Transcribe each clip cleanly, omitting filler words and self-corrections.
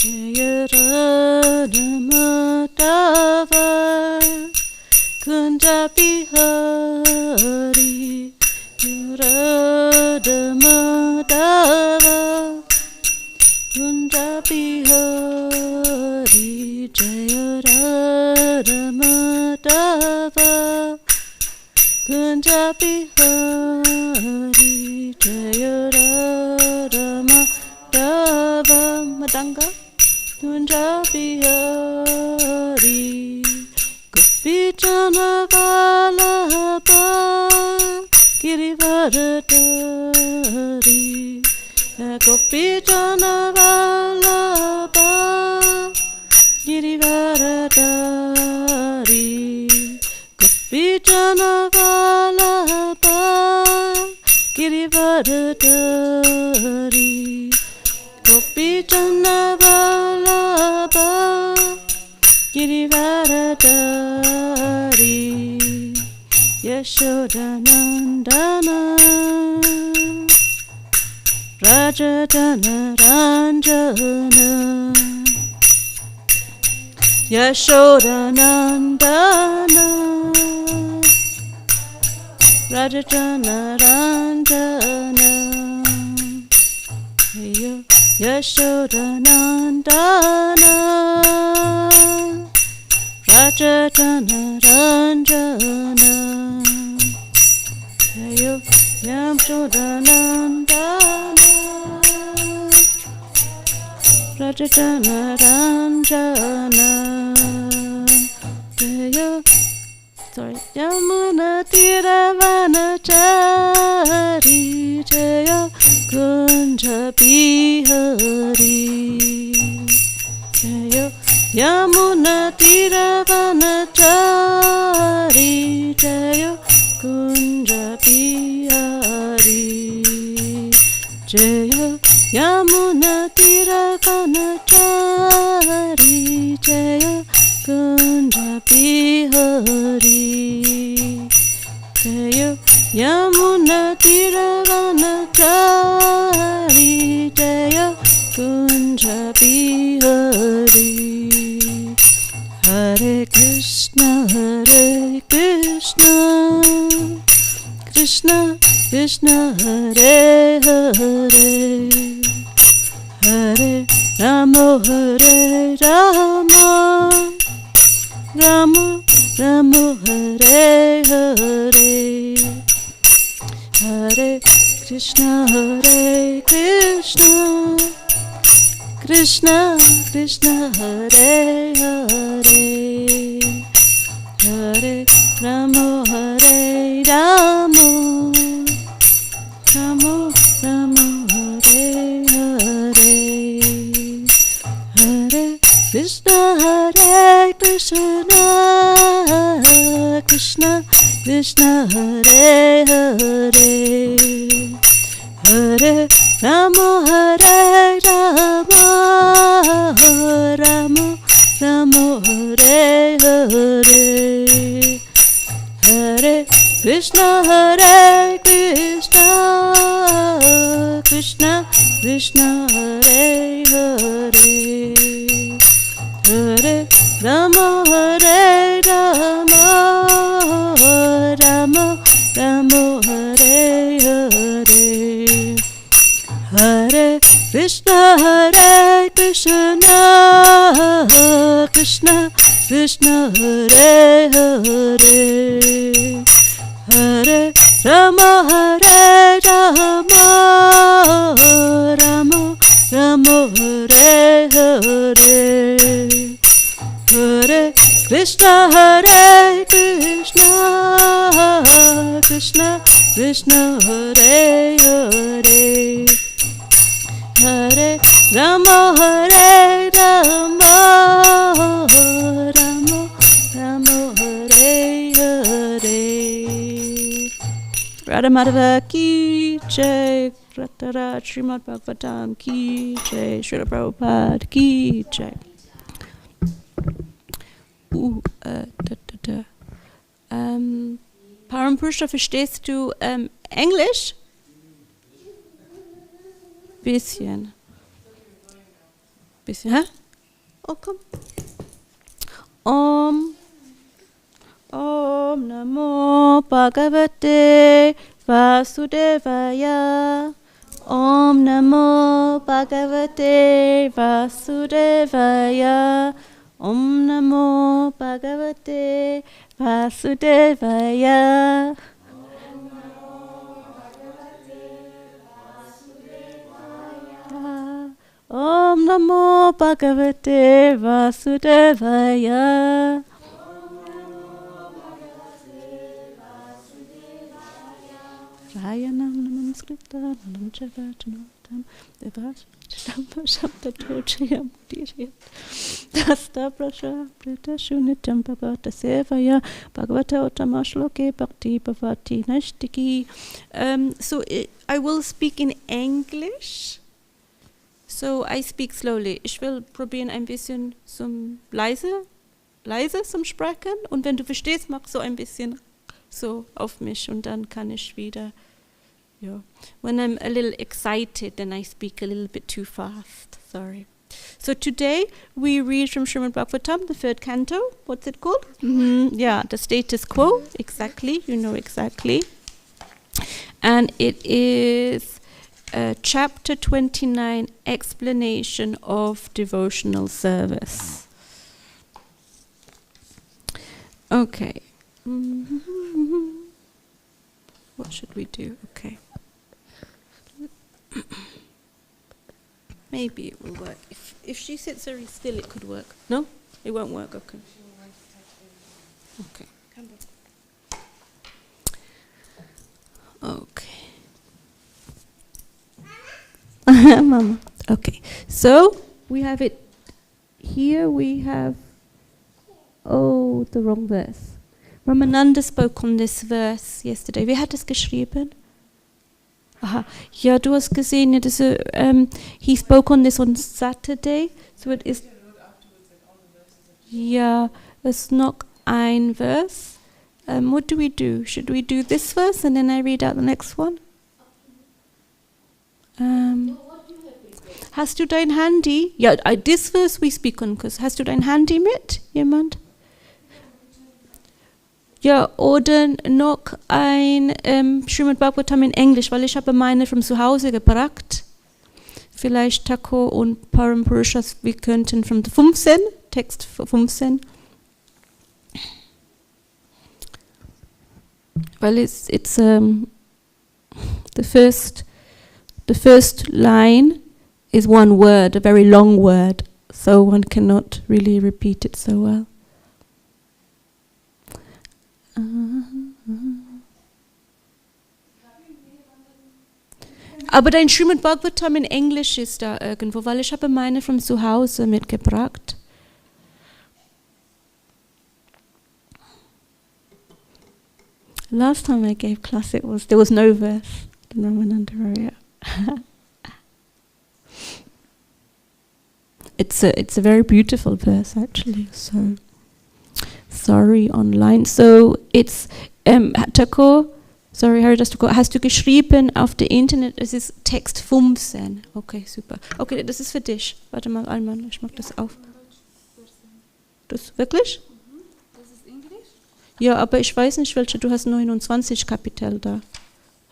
Jaya Radha Madhava Kunja Bihari Radha Madhava Kunja Bihari Jaya Radha Madhava Kunja Bihari Jaya Radha Madhava Madanga Kunja Bihari Gopi Jana Vallabha Girivaradari Gopi Jana Vallabha Girivaradari Gopi Jana Vallabha Girivaradari Gopi Jana Vallabha Girivaradari Yashodanandana Rajadana Ranjana Yashodanandana Rajadana Ranjana Yashodanandana Rajadana Ranjana Yashodanandana Rajadana Ranjana Yamuna Tiravanachari Jaya Kunja Bihari Jaya Yamuna Tiravanachari Jaya Kunja Bihari Jaya Yamuna Tiravanachari Jaya Kunja Bihari Jaya Yamuna Tiravanachari Jaya Kunja Bihari Hare Krishna Krishna Krishna Hare Hare Hare Rama Hare Rama Rama Rama Hare Hare Hare Krishna Krishna Krishna Hare Hare Hare Rama Hare Rama Rama Rama Hare Hare Hare Krishna Krishna Krishna Krishna Hare Hare Hare Rama Hare Rama Rama Rama Hare Hare Hare Krishna Krishna Krishna Hare Hare Hare Rama Hare Rama Rama Rama Hare Hare Hare Krishna Krishna Krishna Hare Hare Hare Rama Hare Rama Rama Rama Hare Hare Hare Krishna Krishna Krishna Hare Hare Hare Rama Hare Rama Rama Rama Hare Hare Radha Madhava Ki Jai Ratara Srimad Bhagavatam Ki Jai Srila Prabhupada Ki Jai Parampurusha, verstehst du Englisch? Bisschen. Bisschen, hä? Oh, komm. Om Namo Bhagavate Vasudevaya. Om Namo Bhagavate Vasudevaya. Om Namo Bhagavate Vasudevaya. Om Namo Bhagavate Vasudevaya. Rayanam Namaskritta Nam Chavatanatam Devashtam Shabdatochayam Diriyat Dasta Prasha Prita Shunitam Bhavata Sevaya Bhagavata Uttamashloke Bhakti Bhavati Nashtiki. So I will speak in English. So I speak slowly. Ich will probieren ein bisschen leise zum Sprechen. Und wenn du verstehst, mach so ein bisschen so auf mich und dann kann ich wieder. Yeah. When I'm a little excited, then I speak a little bit too fast. Sorry. So today we read from Srimad Bhagavatam, the third canto. What's it called? Yeah, the status quo. Exactly. You know exactly. And it is chapter 29, explanation of devotional service. Okay. What should we do? Okay. Maybe it will work. If she sits very still, it could work. No? It won't work. Okay. Okay. Okay. Mama. Okay. So we have it here. We have the wrong verse. Ramananda spoke on this verse yesterday. Wer hat es geschrieben? Aha. Ja, du hast gesehen, ja, das, he spoke on this on Saturday. So it is. Ja, it's not ein Verse. What do we do? Should we do this verse and then I read out the next one? Hast du dein Handy? Ja, this verse we speak on, because hast du dein Handy mit? Jemand? Ja, oder noch ein Srimad Bhagavatam in Englisch, weil ich habe meine von zu Hause gebracht. Vielleicht Taco und Param Purushas, wir könnten von 15, Text 15. Weil it's the first line is one word, a very long word, so one cannot really repeat it so well. Aber dein Srimad Bhagavatam in Englisch ist da irgendwo, weil ich habe meine von zu Hause mitgebracht. Last time I gave class, there was no verse. The Ramananda Raya. It's a very beautiful verse actually. So sorry online. So it's Taco. Sorry, Haridas Taco. Hast du geschrieben auf der Internet? Es ist Text 15. Okay, super. Okay, das ist für dich. Warte mal, Alman, ich mach das auf. Das wirklich? Das ist Englisch? Ja, aber ich weiß nicht, welche. Du hast 29 Kapitel da.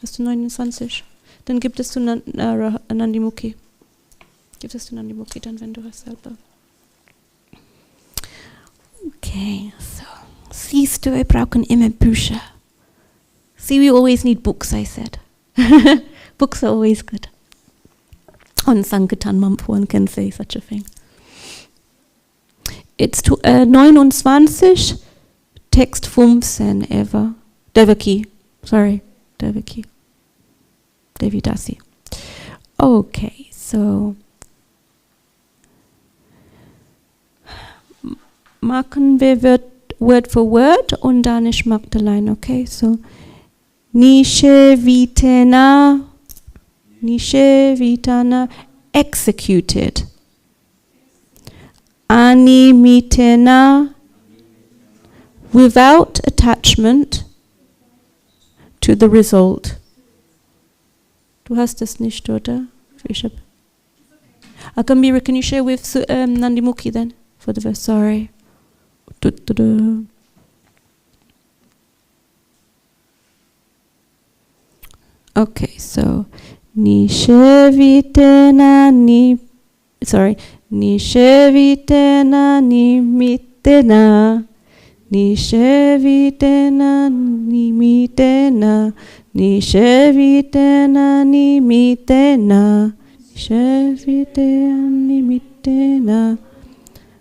Hast du 29? Dann gibt es zu Nandimukhi. Gib es zu Nandimukhi dann, wenn du hast selber. Okay, so. Siehst du, wir brauchen immer Bücher. See, we always need books, I said. Books are always good. On Sankirtan Month, one can say such a thing. It's 29, Text 15, Eva. Devaki. Sorry, Devaki. Devi Dasi. Okay, so. Machen wir Word for Word und dann ich mag die Line, okay? So. Nishe vitana, executed. Animitena, without attachment to the result. Du hast es nicht, oder? Akambira, can you share with Nandimukhi then for the verse? Sorry. Okay, so Nishevitena Nishevitena nimitena Nishevitena nimitena Nishevitena nimitena Nishevitena nimitena.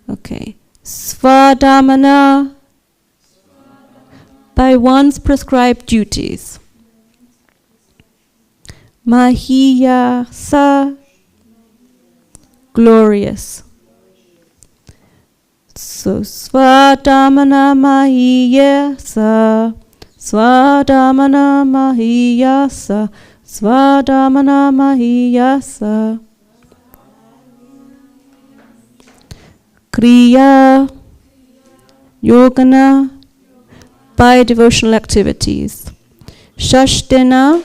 Okay. Svadhamana, by one's prescribed duties. Mahiyasa, glorious. So Svadhamana Mahiyasa, Svadhamana Mahiyasa, Svadhamana Mahiyasa. Kriya Yogana, by devotional activities. Shashtena,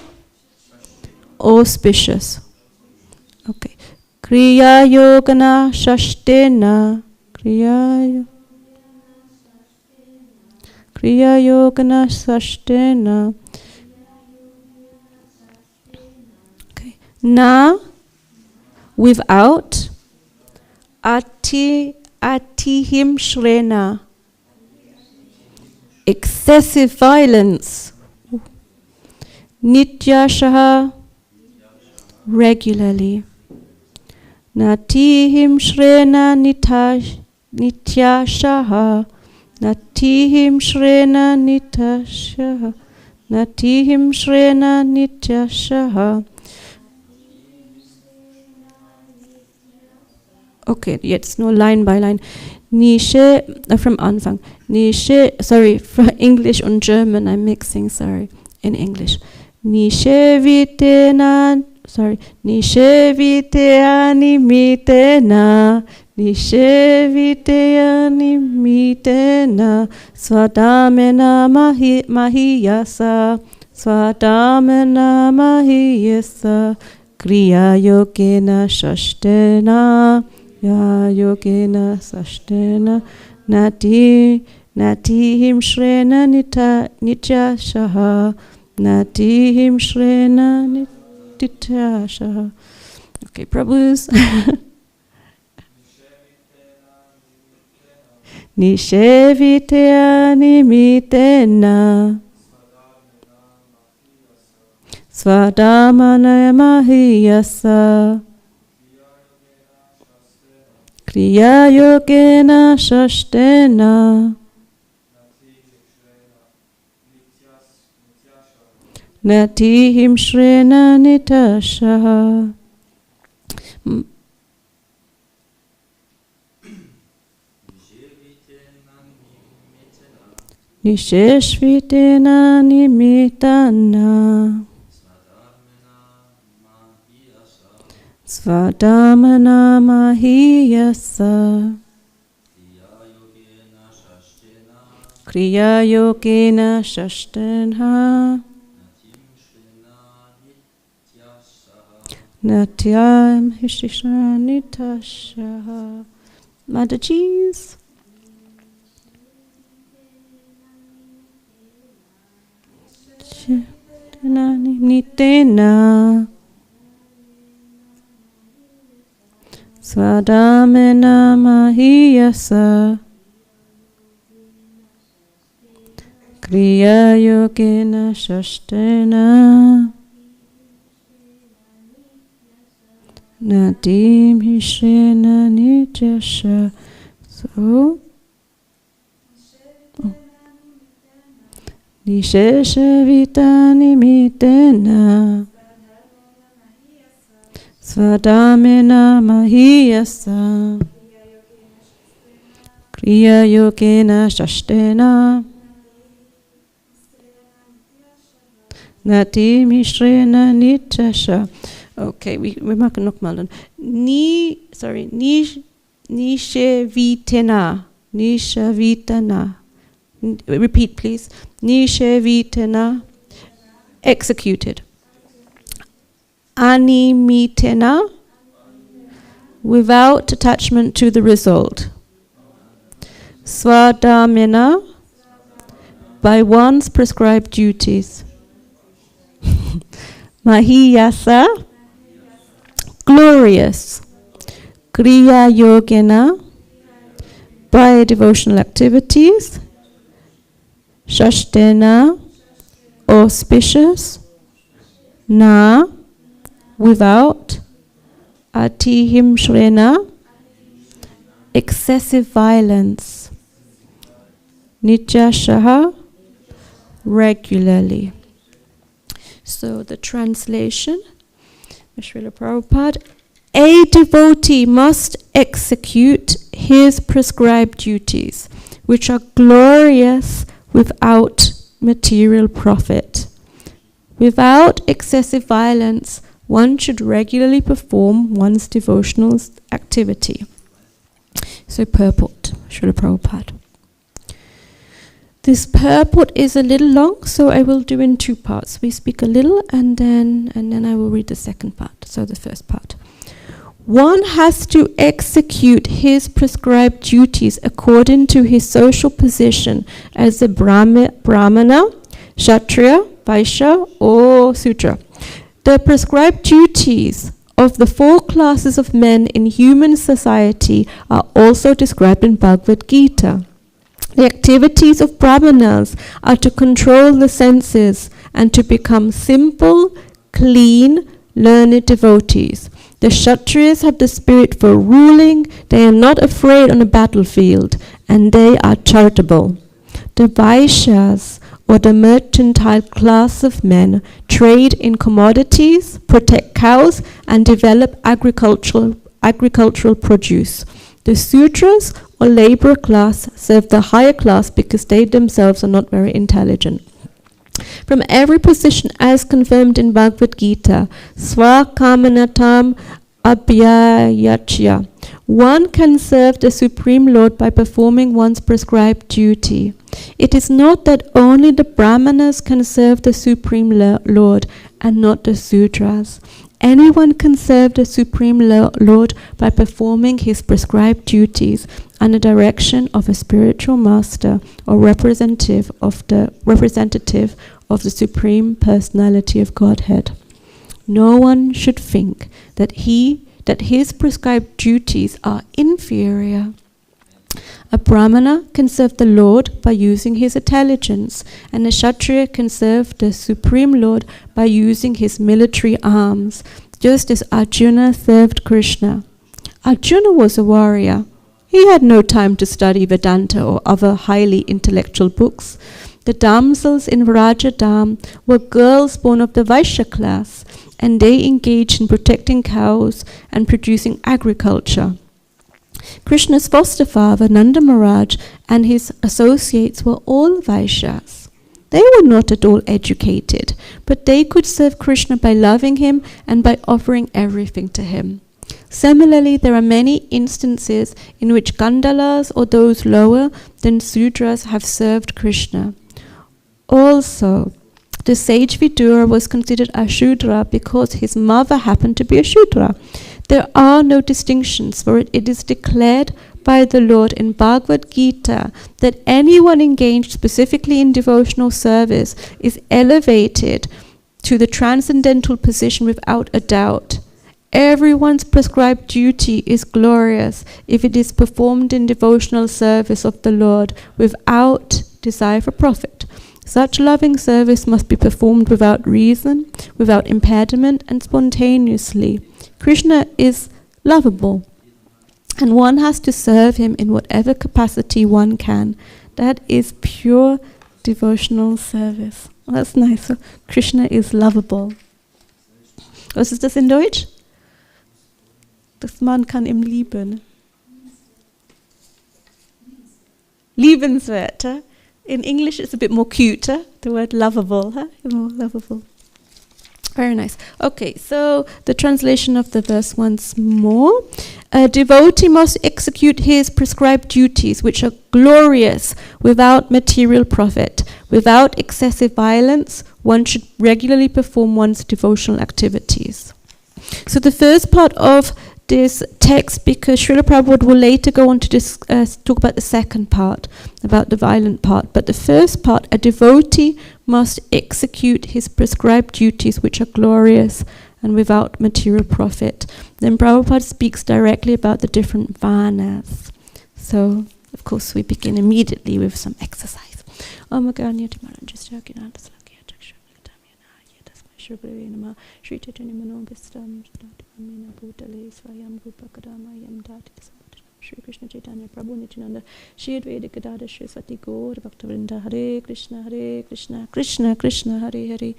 auspicious. Okay. Kriya Yogana Shashtena. Kriya Yogana Shashtena. Okay. Na, without. Atihim Shrena, excessive violence. Nityashaha, regularly. Natihim Shrena Nityashaha, Natihim Shrena Nityashaha, Natihim Shrena Nityashaha. Okay, jetzt nur line by line. Nische, from Anfang. Nische, sorry, for English and German I'm mixing, sorry, in English. Nische vitena, sorry, Nische viteani mitena, Nische viteani mitena, Svadhamena mahiyasa, Svadhamena mahiyasa, Kriya yogena shashtena, Ya yogena sashtena natihim shrena nityashaha natihim shrena nityashaha. Okay, Prabhus. Nishevitya nimitena Svadhamana mahiyasa Kriya yogena shashtena natihim shrena nityashaha. Nisheshvitena nimitana Svadhamana mahiyasa Kriya yogena shashtena Natyam hishishna nitashaha. Mataji's. Nitena Svadhamena mahiyasa Kriya yogena shashtena Nadim hishena nityasha. So Nishesha vitani mitena Svadhamena mahiyasa Kriya yogena shashtena Natim hishrena nityasha. Okay, wir machen nochmal dann. Nishevitena. Nishevitena. Repeat, please. Nishevitena. Executed. Animitena. without attachment to the result. Swadharmena, by one's prescribed duties. Mahiyasa, glorious. Kriya yogena, by devotional activities. Shashtena, auspicious. Na, without. Atihimshrena, excessive violence. Nityashaha, regularly. So the translation, Srila Prabhupada, a devotee must execute his prescribed duties, which are glorious without material profit. Without excessive violence, one should regularly perform one's devotional activity. So purport, Srila Prabhupada. This purport is a little long, so I will do in two parts. We speak a little and then I will read the second part, so the first part. One has to execute his prescribed duties according to his social position as a Brahmana, Kshatriya, Vaishya or Sudra. The prescribed duties of the four classes of men in human society are also described in Bhagavad Gita. The activities of Brahmanas are to control the senses and to become simple, clean, learned devotees. The Kshatriyas have the spirit for ruling, they are not afraid on a battlefield, and they are charitable. The Vaishyas, or the mercantile class of men, trade in commodities, protect cows, and develop agricultural produce. The Sudras, or labor class, serve the higher class because they themselves are not very intelligent. From every position as confirmed in Bhagavad Gita, Swakamanatam Abhyayachya, one can serve the Supreme Lord by performing one's prescribed duty. It is not that only the Brahmanas can serve the Supreme Lord and not the Sudras. Anyone can serve the Supreme Lord by performing his prescribed duties under direction of a spiritual master or representative of the Supreme Personality of Godhead. No one should think that his prescribed duties are inferior. A Brahmana can serve the Lord by using his intelligence, and a Kshatriya can serve the Supreme Lord by using his military arms, just as Arjuna served Krishna. Arjuna was a warrior. He had no time to study Vedanta or other highly intellectual books. The damsels in Vrajadam were girls born of the Vaishya class, and they engaged in protecting cows and producing agriculture. Krishna's foster father, Nanda Maharaj, and his associates were all Vaishyas. They were not at all educated, but they could serve Krishna by loving him and by offering everything to him. Similarly, there are many instances in which Gandalas or those lower than Sudras have served Krishna. Also, the sage Vidura was considered a Shudra because his mother happened to be a Shudra. There are no distinctions, for it is declared by the Lord in Bhagavad Gita that anyone engaged specifically in devotional service is elevated to the transcendental position without a doubt. Everyone's prescribed duty is glorious if it is performed in devotional service of the Lord without desire for profit. Such loving service must be performed without reason, without impediment, and spontaneously. Krishna is lovable, and one has to serve him in whatever capacity one can. That is pure devotional service. Oh, that's nice. So Krishna is lovable. Was ist das in Deutsch? Das man kann ihm lieben. Liebenswert. Huh? In English, it's a bit more cuter. The word lovable. Huh? More lovable. Very nice. Okay, so the translation of the verse once more. A devotee must execute his prescribed duties, which are glorious, without material profit. Without excessive violence, one should regularly perform one's devotional activities. So the first part of this text because Srila Prabhupada will later go on to talk about the second part, about the violent part. But the first part, a devotee must execute his prescribed duties which are glorious and without material profit. Then Prabhupada speaks directly about the different varnas. So, of course, we begin immediately with some exercise. Shri Chaitanya Manovistam Amina Bhutale Swayam Rupa Kadamayam Dati Shri Krishna Chaitanya Prabhu Nityananda Shri Advaita Gadada Shri Sati Gaur Bhaktivinoda Hare Krishna Krishna Krishna Hare Hare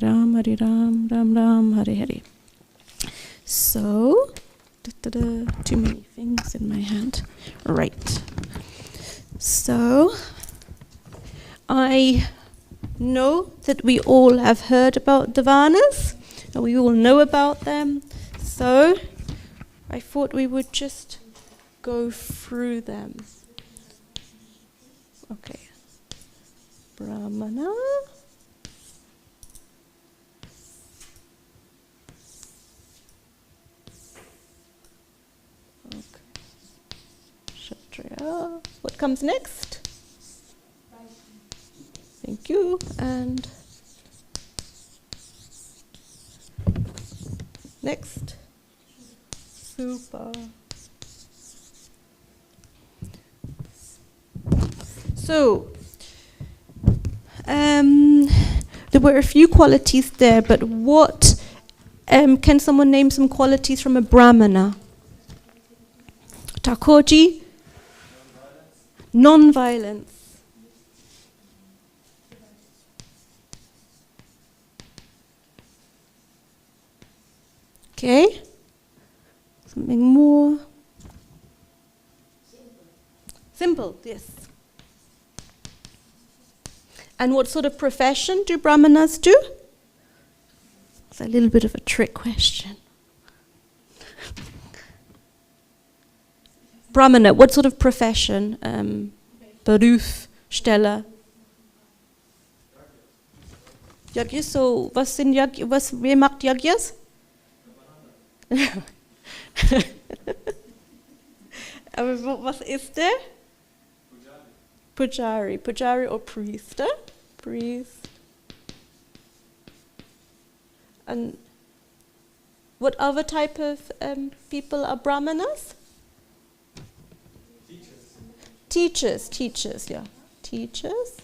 Ram Hare Ram Ram Ram Hare Hare. So, too many things in my hand. Right. So, I know that we all have heard about the varnas, and we all know about them. So, I thought we would just go through them. Okay. Brahmana. Okay. Kshatriya. What comes next? Thank you. And next. Super. So, there were a few qualities there, but what, can someone name some qualities from a Brahmana? Thakurji? Non-violence. Okay. Something more. Simple, yes. And what sort of profession do Brahmanas do? It's a little bit of a trick question. Brahmana, what sort of profession? Beruf, Stelle. Yagyas, so was sind Yagyas, wer macht Yagyas? Aber was ist der? Pujari. Pujari or priest. Priest. And what other type of people are Brahmanas? Teachers, yeah. Teachers.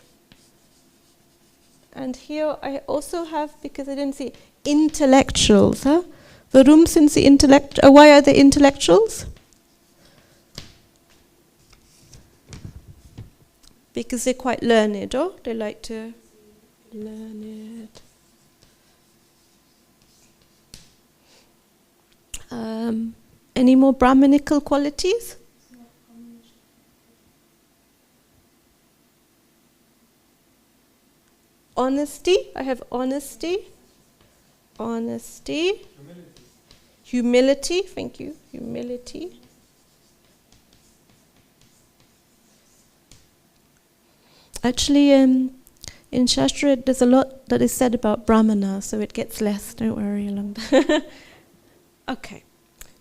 And here I also have, because I didn't see, intellectuals. Huh? Warum sind sie why are they intellectuals? Because they're quite learned, or they like to learn it. Any more Brahminical qualities? Honesty. I have honesty. Honesty. Humility. Thank you. Humility. Actually, in Shastra, there's a lot that is said about Brahmana, so it gets less. Don't worry along that. Okay.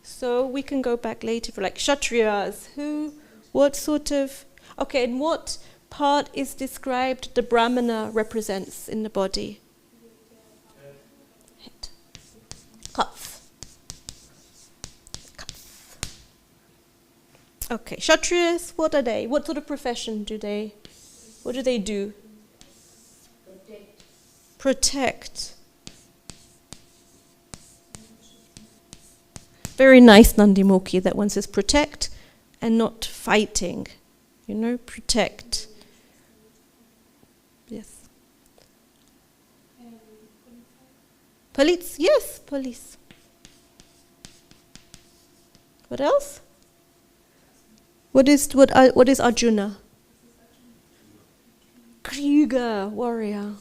So we can go back later for like Kshatriyas. What sort of... Okay, and what part is described the Brahmana represents in the body? Head. Cuff. Okay, Kshatriyas, what are they? What sort of profession do they... What do they do? Protect. Very nice Nandimukhi, that one says protect and not fighting. You know, protect. Yes. Police, yes, police. What else? What is Arjuna? Krieger, warrior.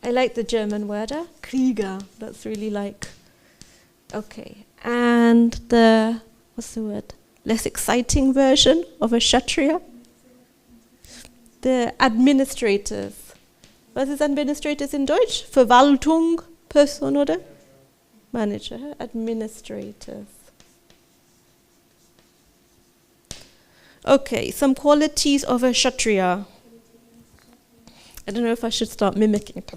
I like the German word, Krieger. That's really like... Okay. And the, what's the word? Less exciting version of a Kshatriya? The administrators. Was ist administrators in Deutsch? Verwaltung, Person, oder? Manager, administrators. Okay, some qualities of a Kshatriya. I don't know if I should start mimicking it.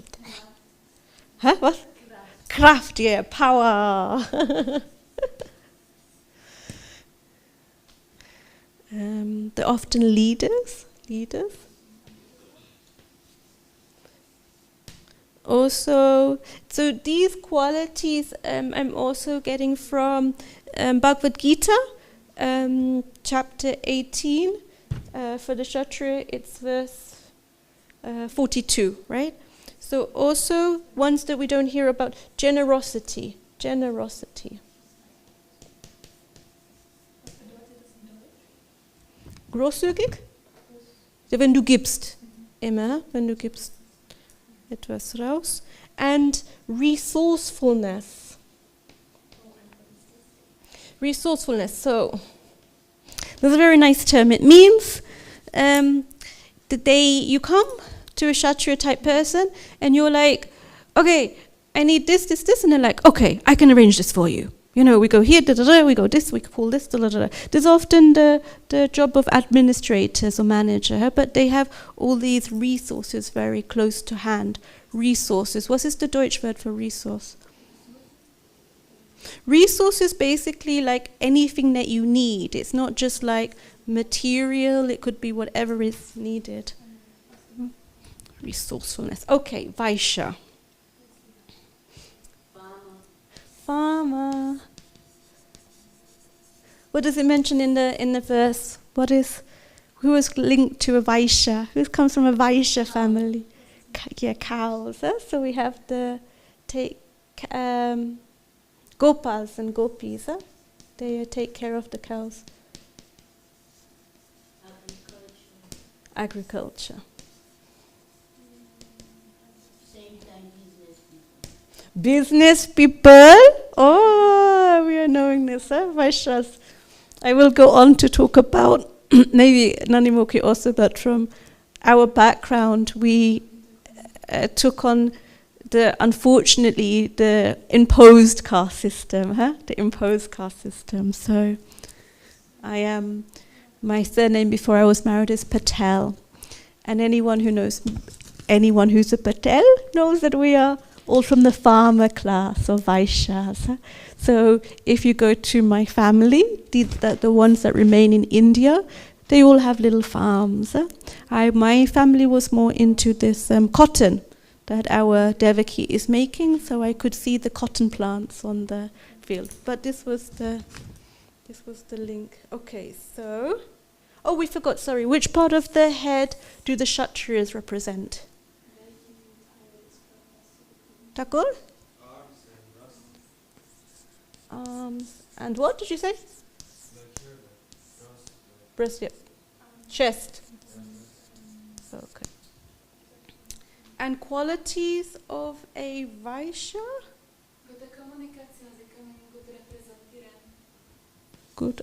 Huh? What? Craft, yeah, power. They're often leaders. Also, so these qualities I'm also getting from Bhagavad Gita, chapter 18. For the Kshatriya, it's verse 42, right? So also ones that we don't hear about, generosity. Großzügig? Ja, wenn du gibst. Immer, wenn du gibst etwas raus. And resourcefulness. So, that's a very nice term. It means the day you come to a Kshatriya type person and you're like, okay, I need this, and they're like, okay, I can arrange this for you. You know, we go here, we go this, we call this, There's often the job of administrators or manager, but they have all these resources very close to hand. Resources. What is the Deutsch word for resource? Resource is basically like anything that you need. It's not just like material, it could be whatever is needed. Resourcefulness. Okay, Vaishya. Farmer. What does it mention in the verse? Who is linked to a Vaishya? Who comes from a Vaishya family? Cows. So we have Gopas and Gopis. They take care of the cows. Agriculture. Business people. Oh, we are knowing this, Vaishyas. I will go on to talk about maybe Nanimukhi also, but from our background, we took on unfortunately the imposed caste system. The imposed caste system. So, my surname before I was married is Patel, and anyone who knows anyone who's a Patel knows that we are all from the farmer class or Vaishyas. So if you go to my family, the ones that remain in India, they all have little farms. My family was more into this cotton that our Devaki is making, so I could see the cotton plants on the field. But this was the link. Okay, so we forgot. Sorry, which part of the head do the Kshatriyas represent? Takul? Arms and what did you say? Breast, yeah. Chest. Okay. And qualities of a Vaishya? Good,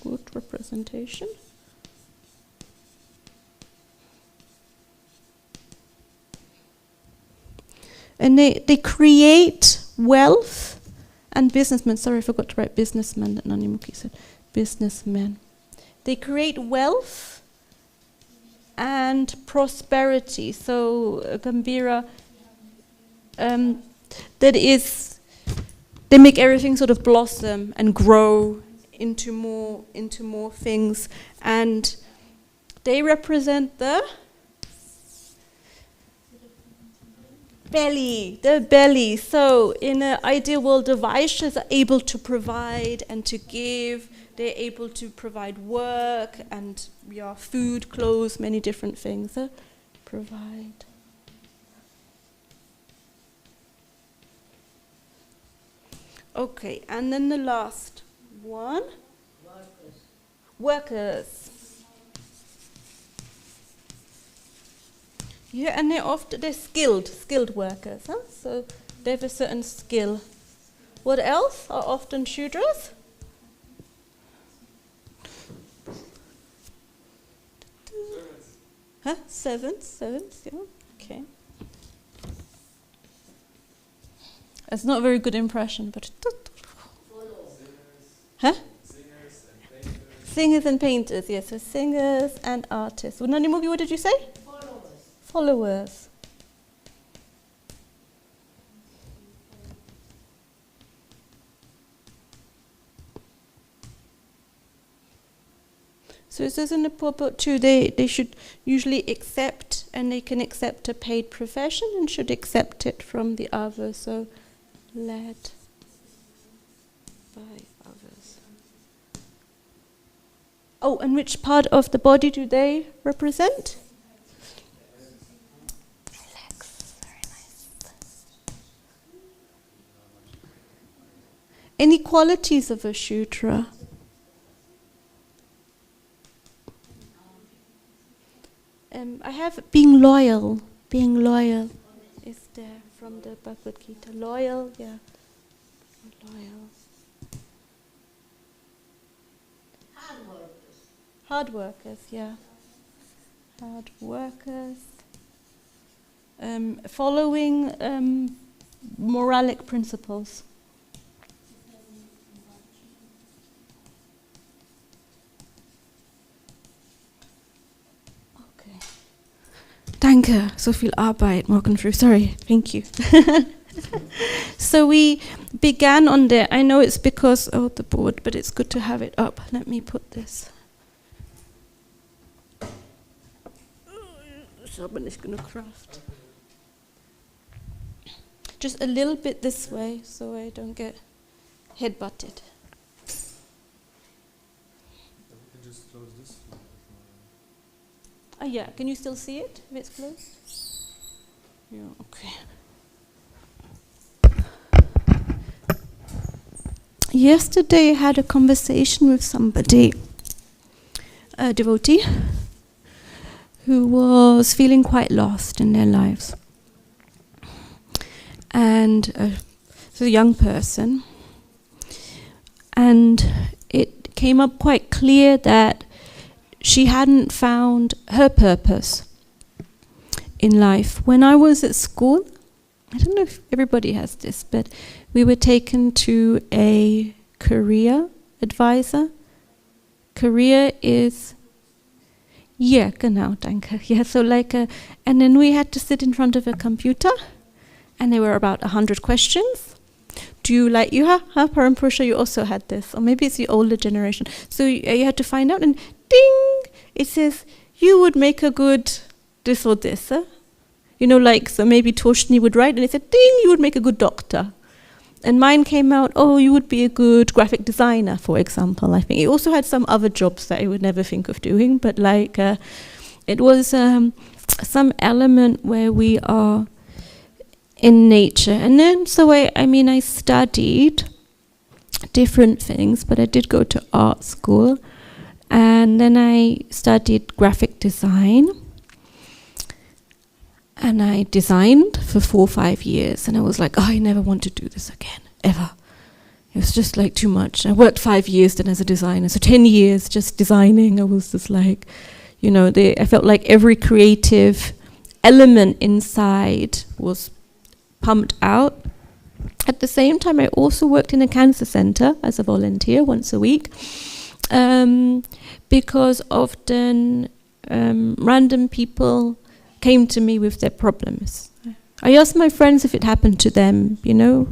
good representation. And they create wealth and businessmen. Sorry, I forgot to write businessmen that Nanimukhi said. Businessmen. They create wealth and prosperity. So Gambira, that is, they make everything sort of blossom and grow into more things, and they represent the belly. So in an ideal world, the Vaishyas are able to provide and to give. They're able to provide work and food, clothes, many different things. Provide. Okay, and then the last one. Workers. Yeah, and they're skilled workers, So they have a certain skill. What else are often Shudras? Servants, yeah, okay. It's not a very good impression, but... Singers and painters, yes. So singers and artists. Nanimugi, what did you say? Followers. So it says in the purport too, they should usually accept, and they can accept a paid profession and should accept it from the others. So led by others. Oh, and which part of the body do they represent? Legs, very nice. Any qualities of a Shudra? I have being loyal. Being loyal is there from the Bhagavad Gita. Loyal, yeah. Loyal. Hard workers, yeah. Hard workers. Following moralic principles. Danke, so viel Arbeit, morgen früh. Sorry, thank you. So we began on there. I know it's because of the board, but it's good to have it up. Let me put this. Ich habe nicht genug Kraft. Just a little bit this way, so I don't get head-butted. Just close this. Oh yeah, can you still see it if it's closed? Yeah, okay. Yesterday I had a conversation with somebody, a devotee, who was feeling quite lost in their lives. And it's a young person. And it came up quite clear that she hadn't found her purpose in life. When I was at school, I don't know if everybody has this, but we were taken to a career advisor. Career is, yeah, genau, danke. Yeah, so like and then we had to sit in front of a computer, and there were about 100 questions. Do you like, Parampurusha, you also had this, or maybe it's the older generation. So you had to find out, and ding, it says, you would make a good this or this. You know, like, so maybe Toshni would write, and it said, ding, you would make a good doctor. And mine came out, oh, you would be a good graphic designer, for example, I think. It also had some other jobs that I would never think of doing, but like, it was some element where we are in nature. And then, so I studied different things, but I did go to art school. And then I studied graphic design. And I designed for 4 or 5 years. And I was like, oh, I never want to do this again, ever. It was just like too much. I worked 5 years then as a designer. So 10 years just designing. I was just like, you know, I felt like every creative element inside was pumped out. At the same time, I also worked in a cancer center as a volunteer once a week. Because often random people came to me with their problems. I asked my friends if it happened to them, you know,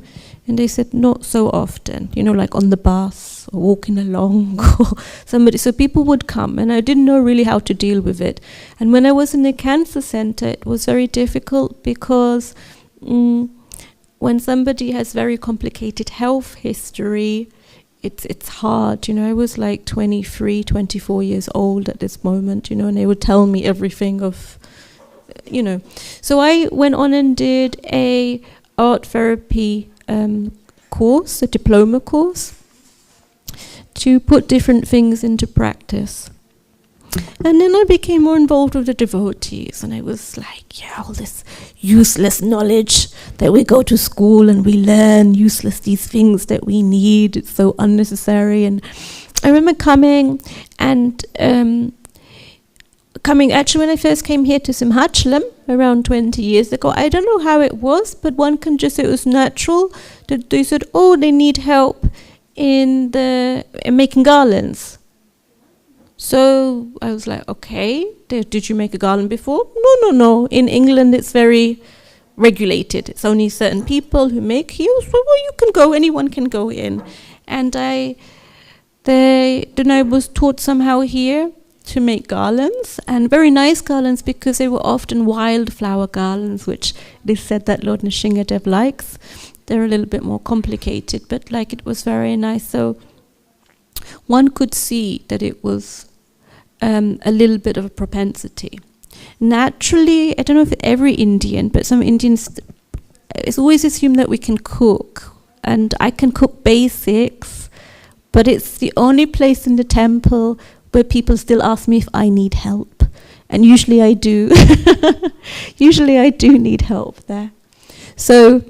and they said not so often, you know, like on the bus or walking along or somebody. So people would come, and I didn't know really how to deal with it. And when I was in the cancer center, it was very difficult because when somebody has very complicated health history, it's hard, you know. I was like 23, 24 years old at this moment, you know, and they would tell me everything of, you know. So I went on and did a art therapy course, a diploma course, to put different things into practice. And then I became more involved with the devotees, and I was like, yeah, all this useless knowledge that we go to school and we learn, useless these things that we need, it's so unnecessary. And I remember coming, actually when I first came here to Simhachalam around 20 years ago, I don't know how it was, but one can just say it was natural that they said, oh, they need help in making garlands. So I was like, okay, did you make a garland before? No. In England, it's very regulated. It's only certain people who make heels. Well, you can go, anyone can go in. And I was taught somehow here to make garlands, and very nice garlands, because they were often wildflower garlands, which they said that Lord Nrsingadev likes. They're a little bit more complicated, but like it was very nice. So one could see that it was a little bit of a propensity. Naturally, I don't know if every Indian, but some Indians, it's always assumed that we can cook, and I can cook basics, but it's the only place in the temple where people still ask me if I need help, and usually I do. Usually I do need help there. So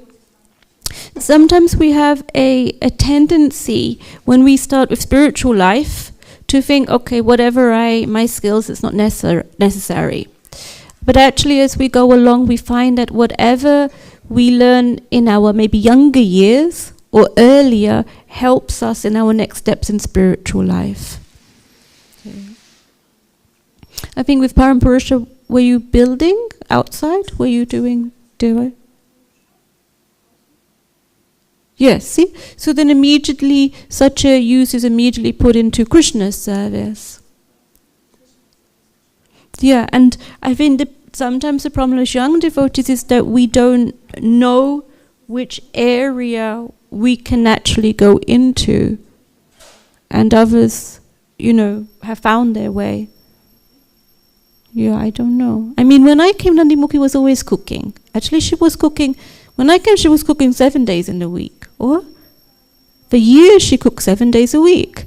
sometimes we have a tendency when we start with spiritual life to think, okay, whatever my skills, it's not necessary. But actually, as we go along, we find that whatever we learn in our maybe younger years or earlier helps us in our next steps in spiritual life. Okay. I think with Parampurusha, were you building outside? Were you doing Devi? Yes, see? So then immediately, such a use is immediately put into Krishna's service. Yeah, and I think sometimes the problem with young devotees is that we don't know which area we can actually go into. And others, have found their way. Yeah, I don't know. I mean, when I came, Nandimukhi was always cooking. Actually, she was cooking. When I came, she was cooking 7 days in a week. Or for years, she cooked 7 days a week.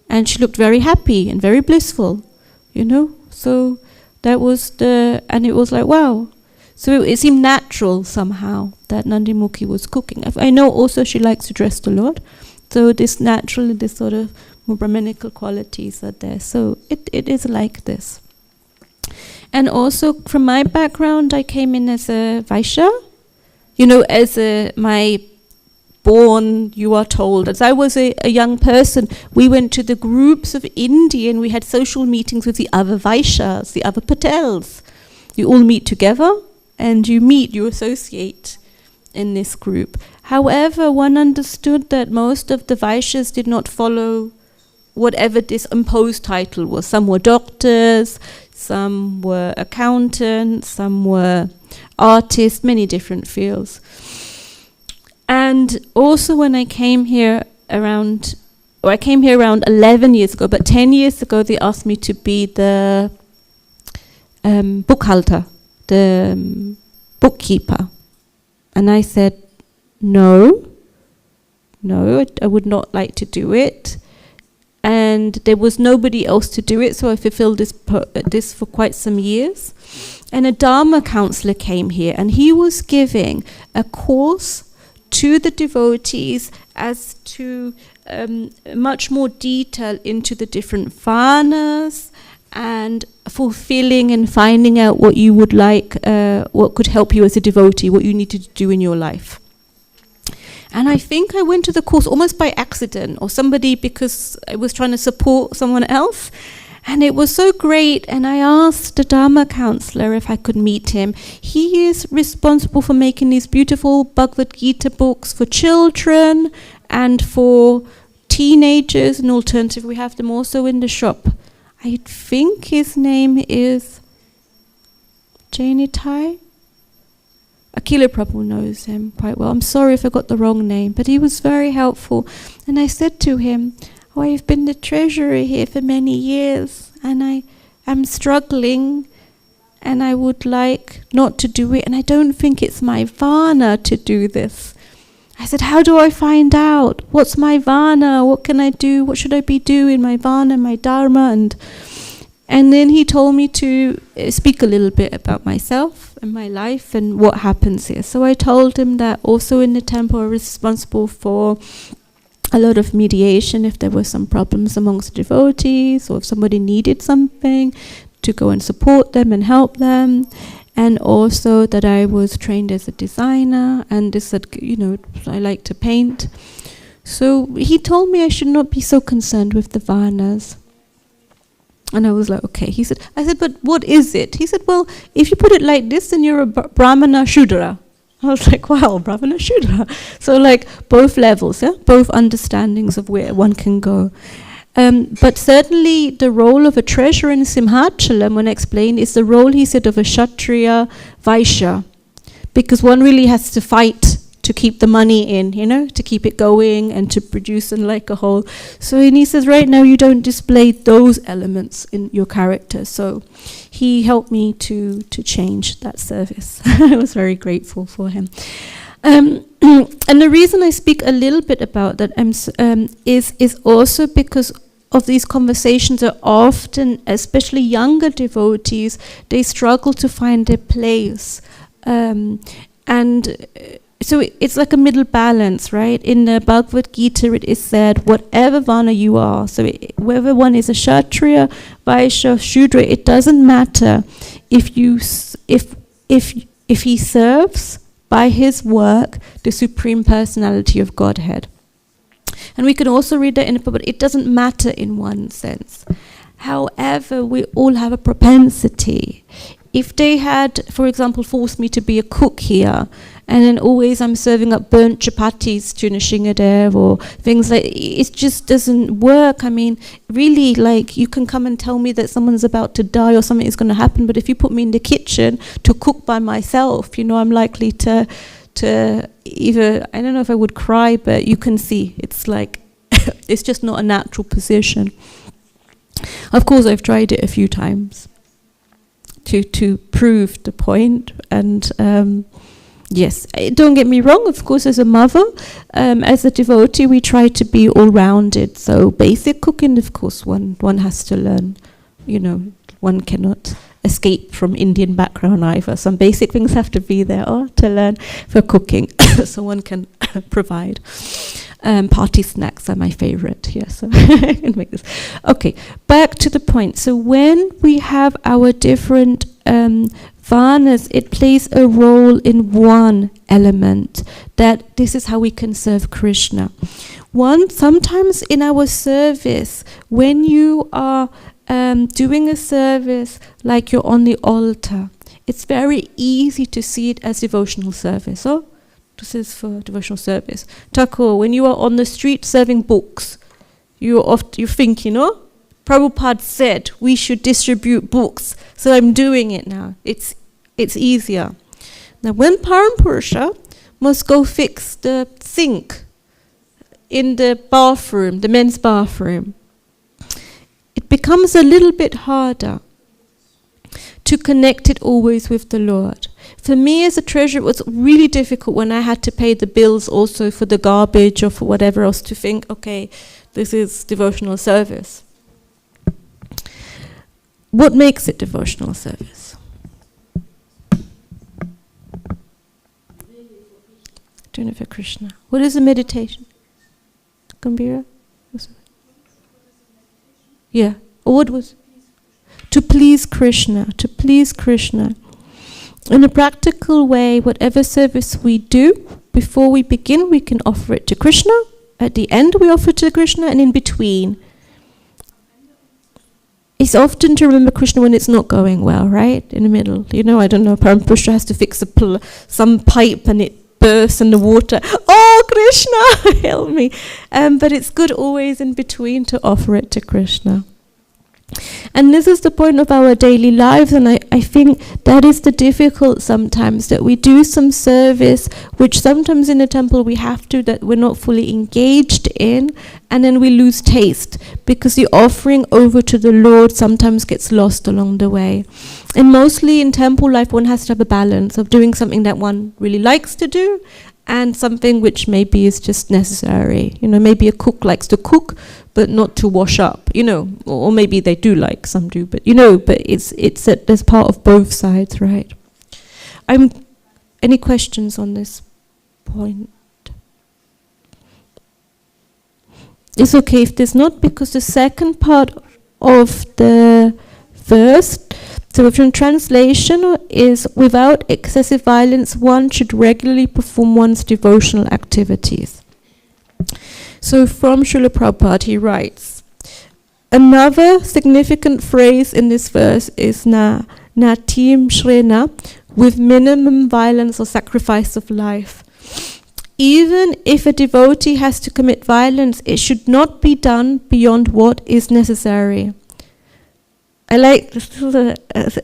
And she looked very happy and very blissful, So that was and it was like, wow. So it seemed natural somehow that Nandimukhi was cooking. I know also she likes to dress the Lord. So this sort of more Brahminical qualities are there. So it is like this. And also from my background, I came in as a Vaishya. You are told, as I was a young person, we went to the groups of Indian, we had social meetings with the other Vaishyas, the other Patels. You all meet together, and you associate in this group. However, one understood that most of the Vaishyas did not follow whatever this imposed title was. Some were doctors, some were accountants, some were artists, many different fields. And also when I came here around 11 years ago, but 10 years ago they asked me to be the bookhalter, the bookkeeper. And I said, no, I would not like to do it. And there was nobody else to do it, so I fulfilled this for quite some years. And a Dharma counselor came here, and he was giving a course to the devotees as to much more detail into the different varnas and fulfilling and finding out what you would like, what could help you as a devotee, what you need to do in your life. And I think I went to the course almost by accident, or somebody, because I was trying to support someone else. And it was so great, and I asked the Dharma counselor if I could meet him. He is responsible for making these beautiful Bhagavad Gita books for children and for teenagers and alternative. We have them also in the shop. I think his name is Janitai. Akila Prabhu knows him quite well. I'm sorry if I got the wrong name, but he was very helpful. And I said to him, I've been the treasurer here for many years, and I am struggling, and I would like not to do it, and I don't think it's my varna to do this. I said, how do I find out? What's my varna? What can I do? What should I be doing? My varna, my dharma, and then he told me to speak a little bit about myself and my life and what happens here. So I told him that also in the temple I was responsible for a lot of mediation if there were some problems amongst the devotees, or if somebody needed something, to go and support them and help them. And also that I was trained as a designer, and this that I like to paint. So he told me I should not be so concerned with the varnas. And I was like, okay. I said, but what is it? He said, well, if you put it like this, then you're a Brahmana Shudra. I was like, wow, Brahmana Shudra. So like both levels, yeah? Both understandings of where one can go. But certainly the role of a treasurer in Simhachalam, when I explained, is the role, he said, of a Kshatriya Vaishya. Because one really has to fight to keep the money in, to keep it going and to produce and like a whole. So and he says, right now you don't display those elements in your character. So he helped me to change that service. I was very grateful for him. And the reason I speak a little bit about that is also because of these conversations are often, especially younger devotees, they struggle to find their place. So it's like a middle balance, right? In the Bhagavad Gita it is said, whatever Varna you are, so whether one is a Kshatriya, Vaishya, Shudra, it doesn't matter if he serves by his work the Supreme Personality of Godhead. And we can also read that in the Bible, but it doesn't matter in one sense. However, we all have a propensity. If they had, for example, forced me to be a cook here, and then always I'm serving up burnt chapatis to Nishingadev or things like, it just doesn't work. I mean, really, like, you can come and tell me that someone's about to die or something is going to happen, but if you put me in the kitchen to cook by myself, I'm likely to either, I don't know if I would cry, but you can see, it's like, it's just not a natural position. Of course, I've tried it a few times to prove the point, and yes, don't get me wrong, of course, as a mother, as a devotee, we try to be all-rounded. So basic cooking, of course, one has to learn. One cannot escape from Indian background either. Some basic things have to be there to learn for cooking, so one can provide. Party snacks are my favorite. Yeah, so I can make this. Okay, back to the point. So when we have our different varnas, it plays a role in one element, that this is how we can serve Krishna. Sometimes in our service, when you are doing a service like you're on the altar, it's very easy to see it as devotional service. Oh, this is for devotional service. Thakur, when you are on the street serving books, you think, Prabhupada said we should distribute books, so I'm doing it now. It's easier. Now, when Parampurusha must go fix the sink in the bathroom, the men's bathroom, it becomes a little bit harder to connect it always with the Lord. For me as a treasurer, it was really difficult when I had to pay the bills also for the garbage or for whatever else, to think, okay, this is devotional service. What makes it devotional service? Doing it for Krishna. What is a meditation? Gambhira? Yeah. Or what was? To please Krishna. To please Krishna. In a practical way, whatever service we do, before we begin, we can offer it to Krishna. At the end, we offer it to Krishna, and in between. It's often to remember Krishna when it's not going well, right? In the middle. I don't know, Parampurusha has to fix some pipe and it bursts in the water. Oh, Krishna, help me. But it's good always in between to offer it to Krishna. And this is the point of our daily lives, and I think that is the difficult sometimes, that we do some service which sometimes in a temple we have to, that we're not fully engaged in, and then we lose taste because the offering over to the Lord sometimes gets lost along the way. And mostly in temple life one has to have a balance of doing something that one really likes to do and something which maybe is just necessary. Maybe a cook likes to cook but not to wash up, or maybe they do, like some do, but but it's there's part of both sides, right? Any questions on this point? It's okay if there's not, because the second part of the verse, so from translation, is without excessive violence, one should regularly perform one's devotional activities. So from Srila Prabhupada he writes, Another significant phrase in this verse is natim shrena, with minimum violence or sacrifice of life. Even if a devotee has to commit violence, it should not be done beyond what is necessary. I like this is a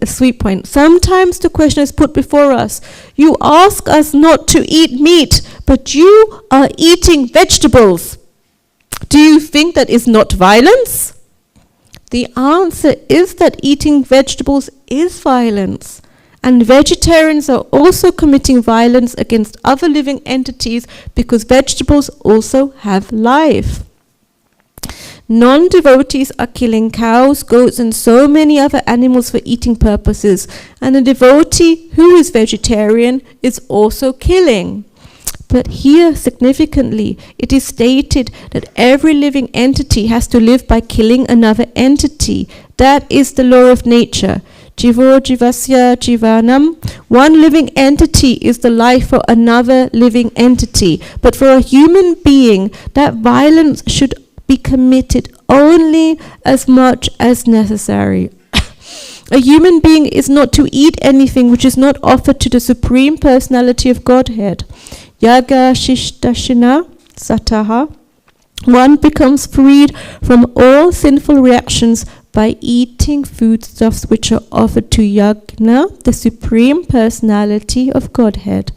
sweet point. Sometimes the question is put before us. You ask us not to eat meat, but you are eating vegetables. Do you think that is not violence? The answer is that eating vegetables is violence. And vegetarians are also committing violence against other living entities because vegetables also have life. Non-devotees are killing cows, goats, and so many other animals for eating purposes. And a devotee who is vegetarian is also killing. But here, significantly, it is stated that every living entity has to live by killing another entity. That is the law of nature. Jivo jivasya jivanam. One living entity is the life for another living entity. But for a human being, that violence should be committed only as much as necessary. A human being is not to eat anything which is not offered to the Supreme Personality of Godhead. Yaga Shishtashina Sataha. One becomes freed from all sinful reactions by eating foodstuffs which are offered to Yagna, the Supreme Personality of Godhead.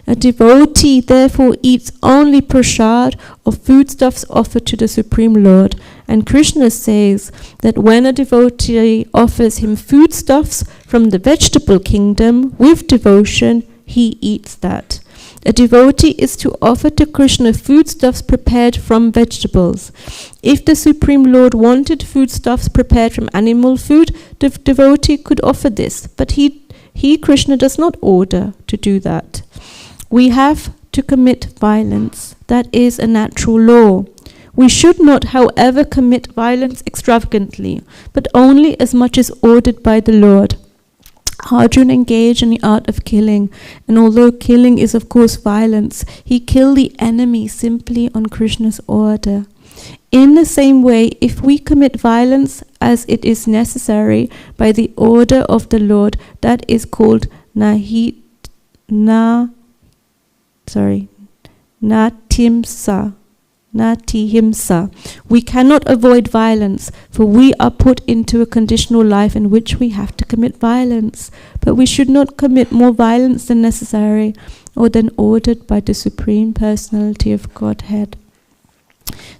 A devotee therefore eats only prasad or foodstuffs offered to the Supreme Lord. And Krishna says that when a devotee offers him foodstuffs from the vegetable kingdom with devotion, he eats that. A devotee is to offer to Krishna foodstuffs prepared from vegetables. If the Supreme Lord wanted foodstuffs prepared from animal food, the devotee could offer this. But he, Krishna, does not order to do that. We have to commit violence. That is a natural law. We should not, however, commit violence extravagantly, but only as much as ordered by the Lord. Arjuna engaged in the art of killing, and although killing is of course violence, he killed the enemy simply on Krishna's order. In the same way, if we commit violence as it is necessary by the order of the Lord, that is called natihimsa. We cannot avoid violence, for we are put into a conditional life in which we have to commit violence. But we should not commit more violence than necessary or than ordered by the Supreme Personality of Godhead.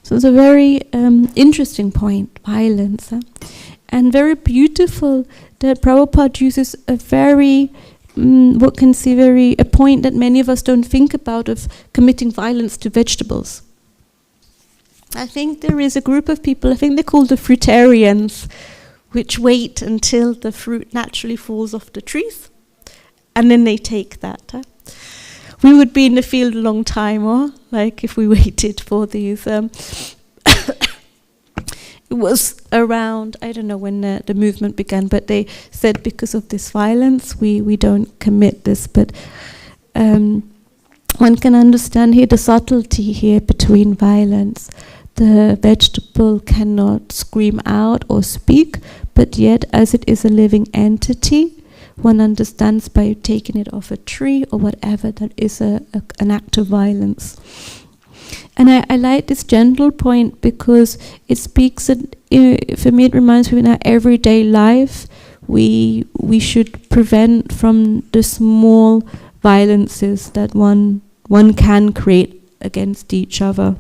So it's a very interesting point, violence. And very beautiful that Prabhupada uses a very a point that many of us don't think about, of committing violence to vegetables. I think there is a group of people, I think they're called the fruitarians, which wait until the fruit naturally falls off the trees, and then they take that. We would be in the field a long time, or like if we waited for these. It was around, I don't know when the movement began, but they said because of this violence, we don't commit this. But one can understand here the subtlety here between violence. The vegetable cannot scream out or speak, but yet as it is a living entity, one understands by taking it off a tree or whatever that is an act of violence. And I like this gentle point because it speaks that, for me it reminds me in our everyday life we should prevent from the small violences that one can create against each other.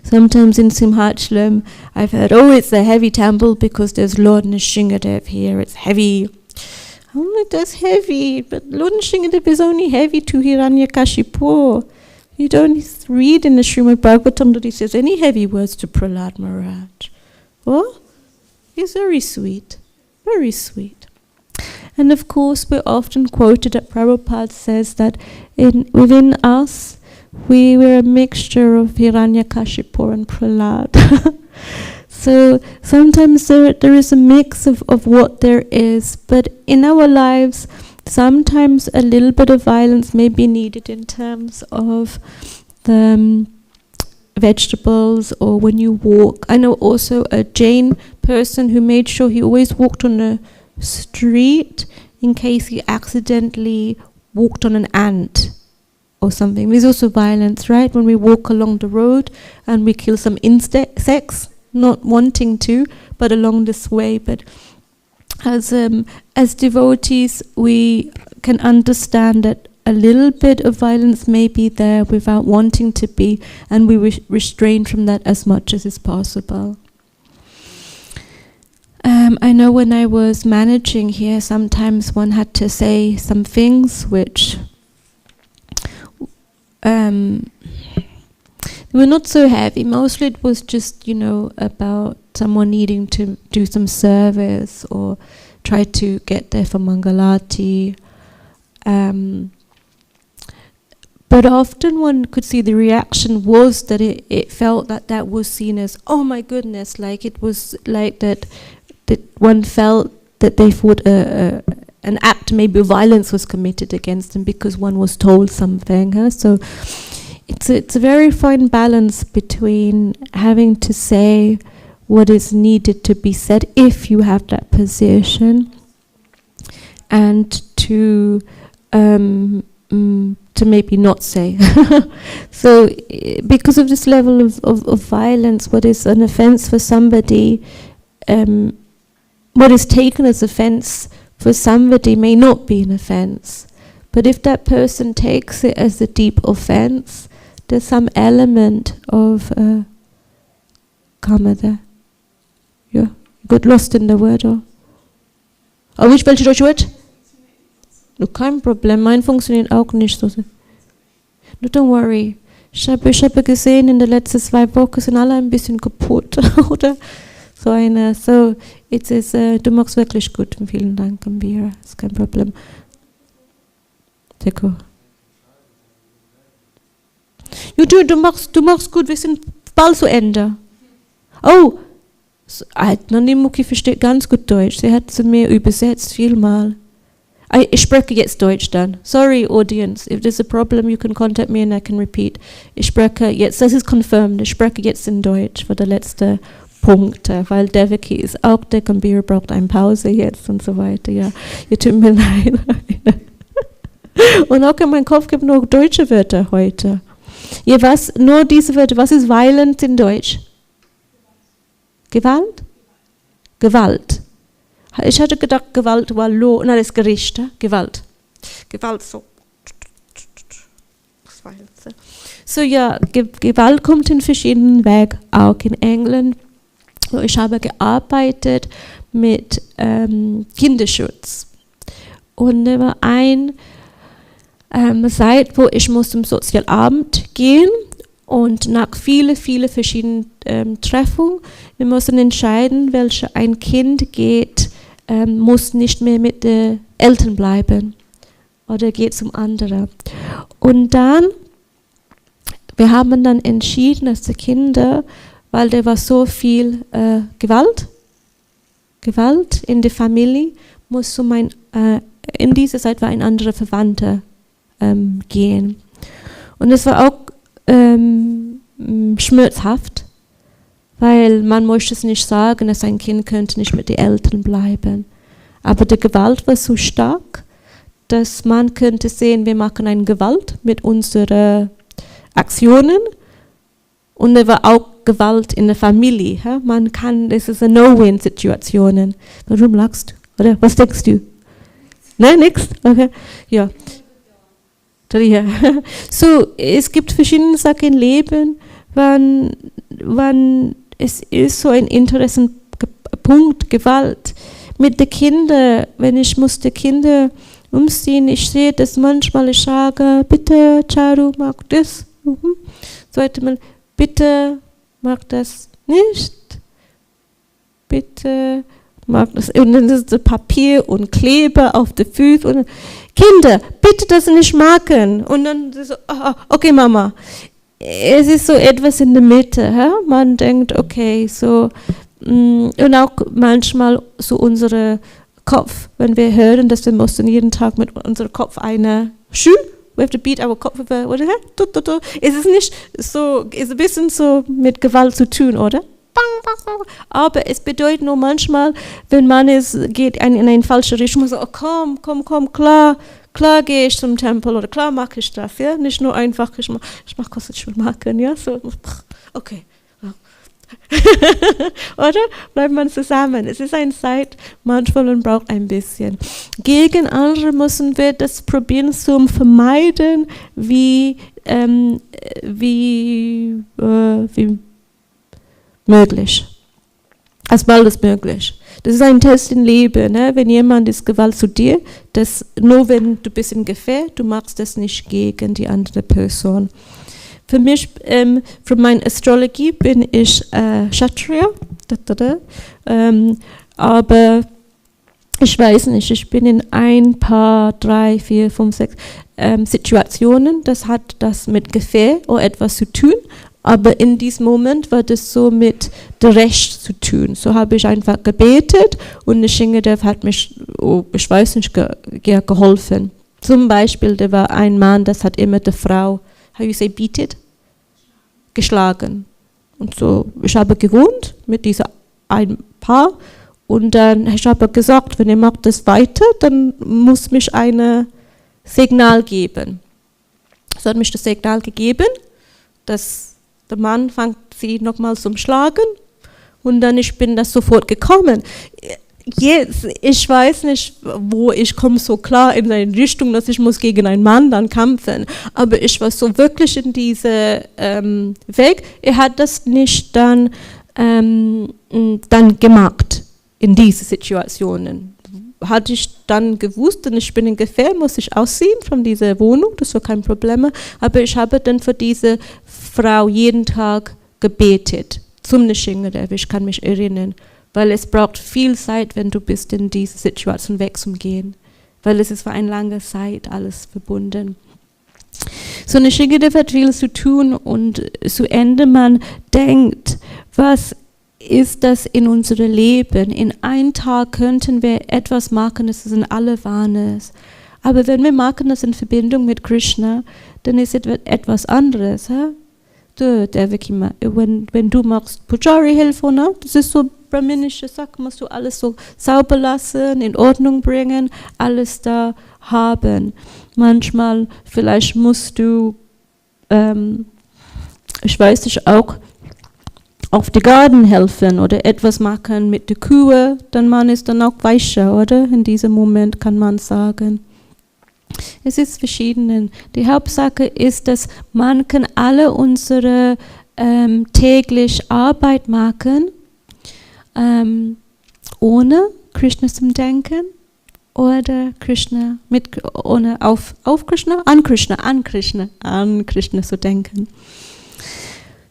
Sometimes in Simhachalam I've heard, it's a heavy temple because there's Lord Nrsingadev here, it's heavy. I'm like, that's heavy, but Lord Nrsingadev is only heavy to Hiranyakashipu. You don't read in the Srimad Bhagavatam that he says any heavy words to Prahlad Maharaj. Oh, he's very sweet, very sweet. And of course, we're often quoted that Prabhupada says that within us, we're a mixture of Hiranyakashipu and Prahlad. So sometimes there is a mix of what there is, but in our lives, sometimes a little bit of violence may be needed in terms of the vegetables or when you walk. I know also a Jain person who made sure he always walked on the street in case he accidentally walked on an ant or something. There's also violence, right? When we walk along the road and we kill some insects, not wanting to, but along this way. But as devotees, we can understand that a little bit of violence may be there without wanting to be, and we restrain from that as much as is possible. I know when I was managing here, sometimes one had to say some things which they were not so heavy. Mostly it was just, about someone needing to do some service or try to get there for Mangalati. But often one could see the reaction was that it felt that was seen as, oh my goodness, like it was like that one felt that they thought an act, maybe violence was committed against them because one was told something. Huh? So it's a very fine balance between having to say what is needed to be said if you have that position, and to maybe not say. So because of this level of violence, what is an offense for somebody, what is taken as offense for somebody may not be an offense. But if that person takes it as a deep offense, there's some element of karma there. Yeah, you got lost in the word, or? Oh, welche deutsche Wort? No, kein Problem, mein funktioniert auch nicht so. No, don't worry. Ich habe gesehen, in den letzten 2 Wochen sind alle ein bisschen kaputt, oder? So, it is, du machst wirklich gut. Vielen Dank, Ambira. Ist kein Problem. Sehr gut. Du machst gut, wir sind bald zu Ende. Oh, Muki versteht ganz gut Deutsch. Sie hat zu mir übersetzt, vielmal. Ich spreche jetzt Deutsch dann. Sorry, audience. If there's a problem, you can contact me and I can repeat. Ich spreche jetzt, das ist confirmed, ich spreche jetzt in Deutsch für der letzte Punkt, weil Devi ist auch der Gambira braucht eine Pause jetzt und so weiter. Ja, ihr tut mir leid. Und auch in meinem Kopf gibt nur deutsche Wörter heute. Ja, was? Nur diese Wörter. Was ist violent in Deutsch? Gewalt? Gewalt. Ich hatte gedacht, Gewalt war nein, das Gericht. Gewalt. Gewalt so. So ja, Gewalt kommt in verschiedenen Wegen, auch in England. Ich habe gearbeitet mit Kinderschutz. Und da war eine Zeit, wo ich muss zum Sozialamt gehen und nach vielen verschiedenen Treffungen, wir mussten entscheiden, welche ein Kind geht, muss nicht mehr mit den Eltern bleiben oder geht zum anderen. Und dann, wir haben dann entschieden, dass die Kinder, weil da war so viel Gewalt in der Familie, muss in dieser Zeit war ein anderer Verwandter gehen. Und es war auch schmerzhaft, weil man möchte es nicht sagen, dass ein Kind könnte nicht mit den Eltern bleiben. Aber die Gewalt war so stark, dass man könnte sehen, wir machen eine Gewalt mit unseren Aktionen. Und da war auch Gewalt in der Familie. Ja? Das ist eine No-Win-Situation. Warum lachst du? Oder was denkst du? Nein, nichts? Okay. Ja. So, es gibt verschiedene Sachen im Leben, wann es ist so ein interessanter Punkt, Gewalt. Mit den Kindern, wenn ich muss die Kinder umziehen, ich sehe das manchmal, ich sage, bitte, Charu, mach das. Zweite Mal, bitte, mach das nicht. Bitte, mach das. Und dann ist das Papier und Kleber auf den Füßen. Und Kinder, bitte das nicht machen. Und dann so, okay, Mama. Es ist so etwas in der Mitte. Ja? Man denkt, okay, so. Und auch manchmal so unser Kopf, wenn wir hören, dass wir mussten jeden Tag mit unserem Kopf eine Schuh We have to beat our Kopf with a, oder? Es ist nicht so, ist ein bisschen so mit Gewalt zu tun, oder? Aber es bedeutet nur manchmal, wenn man geht in eine falsche Richtung, man sagt, oh, komm, klar gehe ich zum Tempel oder klar mache ich das, ja? Nicht nur einfach, ich mach was ich will machen, ja? So, okay. Oder? Bleibt man zusammen. Es ist eine Zeit, manchmal man braucht ein bisschen. Gegen andere müssen wir das probieren zu vermeiden, wie möglich. Als bald als möglich. Das ist ein Test im Leben, ne? Wenn jemand ist Gewalt zu dir, das nur wenn du bist in Gefahr, du machst das nicht gegen die andere Person. Für mich, für meine Astrologie bin ich Kshatriya, aber ich weiß nicht, ich bin in ein paar, 3, 4, 5, 6 Situationen, das hat das mit Gefahr oder etwas zu tun, aber in diesem Moment war das so mit dem Recht zu tun. So habe ich einfach gebetet und der Shingadev hat mich, ich weiß nicht, geholfen. Zum Beispiel, da war ein Mann, das hat immer die Frau, how you say beated? Geschlagen. Und so, ich habe gewohnt mit dieser ein Paar und dann ich habe gesagt, wenn ihr macht das weiter, dann muss mich ein Signal geben. So hat mich das Signal gegeben, dass der Mann fängt sie nochmal zum Schlagen und dann ich bin das sofort gekommen. Jetzt, ich weiß nicht, wo ich komme so klar in eine Richtung, dass ich muss gegen einen Mann dann kämpfen. Aber ich war so wirklich in diese Weg. Er hat das nicht dann gemacht in diese Situationen. Hatte ich dann gewusst, denn ich bin in Gefahr, muss ich ausziehen von dieser Wohnung, das war kein Problem. Aber ich habe dann für diese Frau jeden Tag gebetet, zum Shingadev, ich kann mich erinnern. Weil es braucht viel Zeit, wenn du bist in diese Situation wegzugehen. Weil es ist für eine lange Zeit alles verbunden. So eine Shingadev hat viel zu tun und zu Ende man denkt, was ist das in unserem Leben? In einem Tag könnten wir etwas machen, das sind alle Wahnes. Aber wenn wir machen das in Verbindung mit Krishna, dann ist es etwas anderes. Wenn du machst Pujari-Hilfe, ne? Das ist so brahminische Sache, musst du alles so sauber lassen, in Ordnung bringen, alles da haben. Manchmal, vielleicht musst du, ich weiß nicht, auch auf die Garten helfen oder etwas machen mit der Kuh, dann man ist dann auch weicher, oder? In diesem Moment kann man sagen. Es ist verschieden. Die Hauptsache ist, dass man kann alle unsere tägliche Arbeit machen, ohne Krishna zu denken oder Krishna ohne auf Krishna, an Krishna zu denken.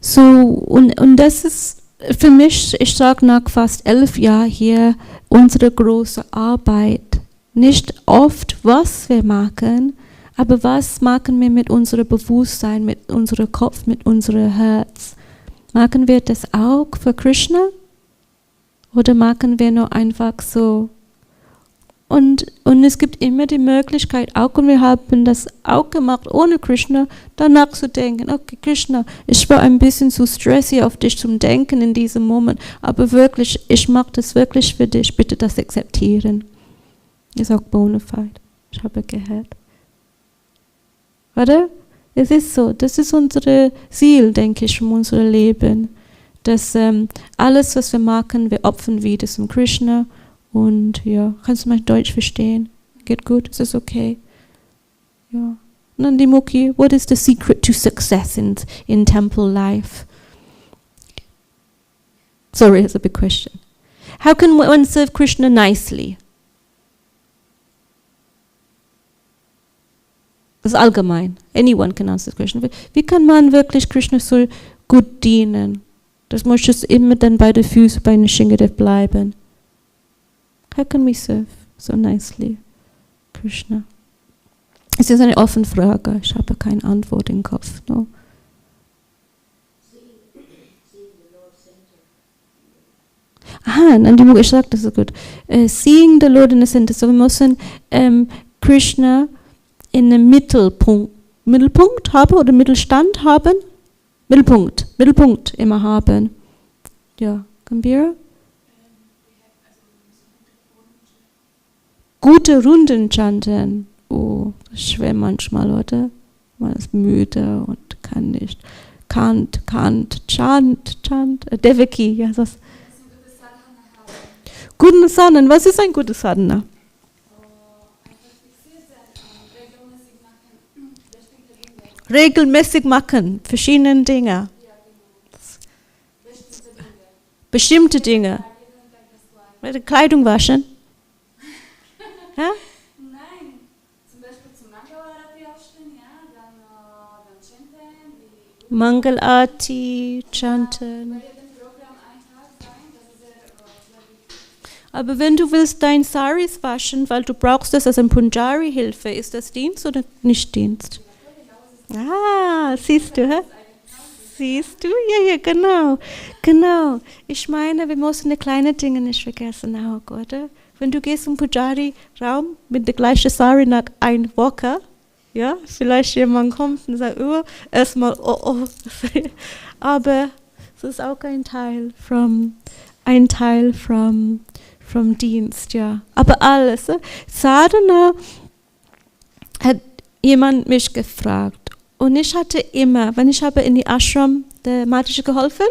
So, und das ist für mich, ich sage nach fast 11 Jahren hier, unsere große Arbeit. Nicht oft, was wir machen, aber was machen wir mit unserem Bewusstsein, mit unserem Kopf, mit unserem Herz? Machen wir das auch für Krishna? Oder machen wir nur einfach so? Und es gibt immer die Möglichkeit, auch und wir haben das auch gemacht, ohne Krishna, danach zu denken, okay Krishna, ich war ein bisschen zu stressig auf dich zum Denken in diesem Moment, aber wirklich, ich mache das wirklich für dich, bitte das akzeptieren. Ist auch bona fide, ich habe gehört. Oder? Es ist so, das ist unser Ziel, denke ich, von unserem Leben. Dass alles, was wir machen, wir opfern wieder zum Krishna. Und ja, kannst du mein Deutsch verstehen? Geht gut? Ist das okay? Ja. Und dann die Muki, what is the secret to success in temple life? Sorry, that's a big question. How can one serve Krishna nicely? Das ist allgemein. Anyone can answer this question. Wie kann man wirklich Krishna so gut dienen? Das muss es immer dann bei den Füßen, bei den Shingadev bleiben. How can we serve so nicely Krishna? Es ist eine offene Frage. Ich habe keine Antwort im Kopf. No. Aha, ich sage das so gut. Seeing the Lord in the center. So wir müssen Krishna in den Mittelpunkt Mittelpunkt haben oder Mittelstand haben. Mittelpunkt immer haben. Ja, Gambira? Gute Runden chanten. Oh, das ist schwer manchmal, oder? Man ist müde und kann nicht. Chant. Devaki, ja, das. Guten Sadhana. Was ist ein guter Sadhana? Regelmäßig machen, verschiedene Dinge. Bestimmte Dinge. Kleidung waschen. Ja? Nein, zum Beispiel zum Mangalarati aufstehen, ja, dann chanten. Mangalarati, chanten. Bei jedem Programm ein Tag sein, das ist sehr wichtig. Aber wenn du willst dein Saris waschen, weil du brauchst das als ein Punjari-Hilfe, ist das Dienst oder nicht Dienst? Ah, siehst du, hä? Siehst du? Ja, genau. Ich meine, wir müssen die kleinen Dinge nicht vergessen auch, oder? Wenn du gehst im Pujari-Raum mit der gleichen Sari nach einer Woche, ja, vielleicht jemand kommt und sagt, erstmal, oh. Aber es ist auch ein Teil vom Dienst, ja. Aber alles, Sadhana hat jemand mich gefragt. Und ich hatte immer, wenn ich habe in die Ashram der Matische geholfen,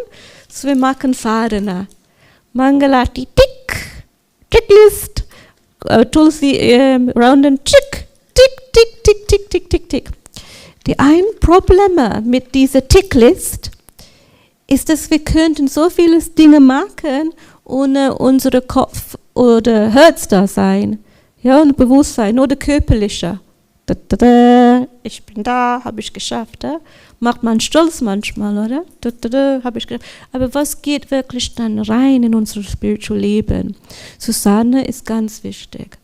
so wir machen Sadhana. Mangalati, Checklist, Tulsi, round and tick. Die ein Problem mit dieser Ticklist ist, dass wir könnten so viele Dinge machen, ohne unser Kopf oder Herz da sein, ja, und Bewusstsein oder körperlicher. Ich bin da, habe ich geschafft. Macht man stolz manchmal, oder? Habe ich geschafft. Aber was geht wirklich dann rein in unser spirituelles Leben? Susanne ist ganz wichtig.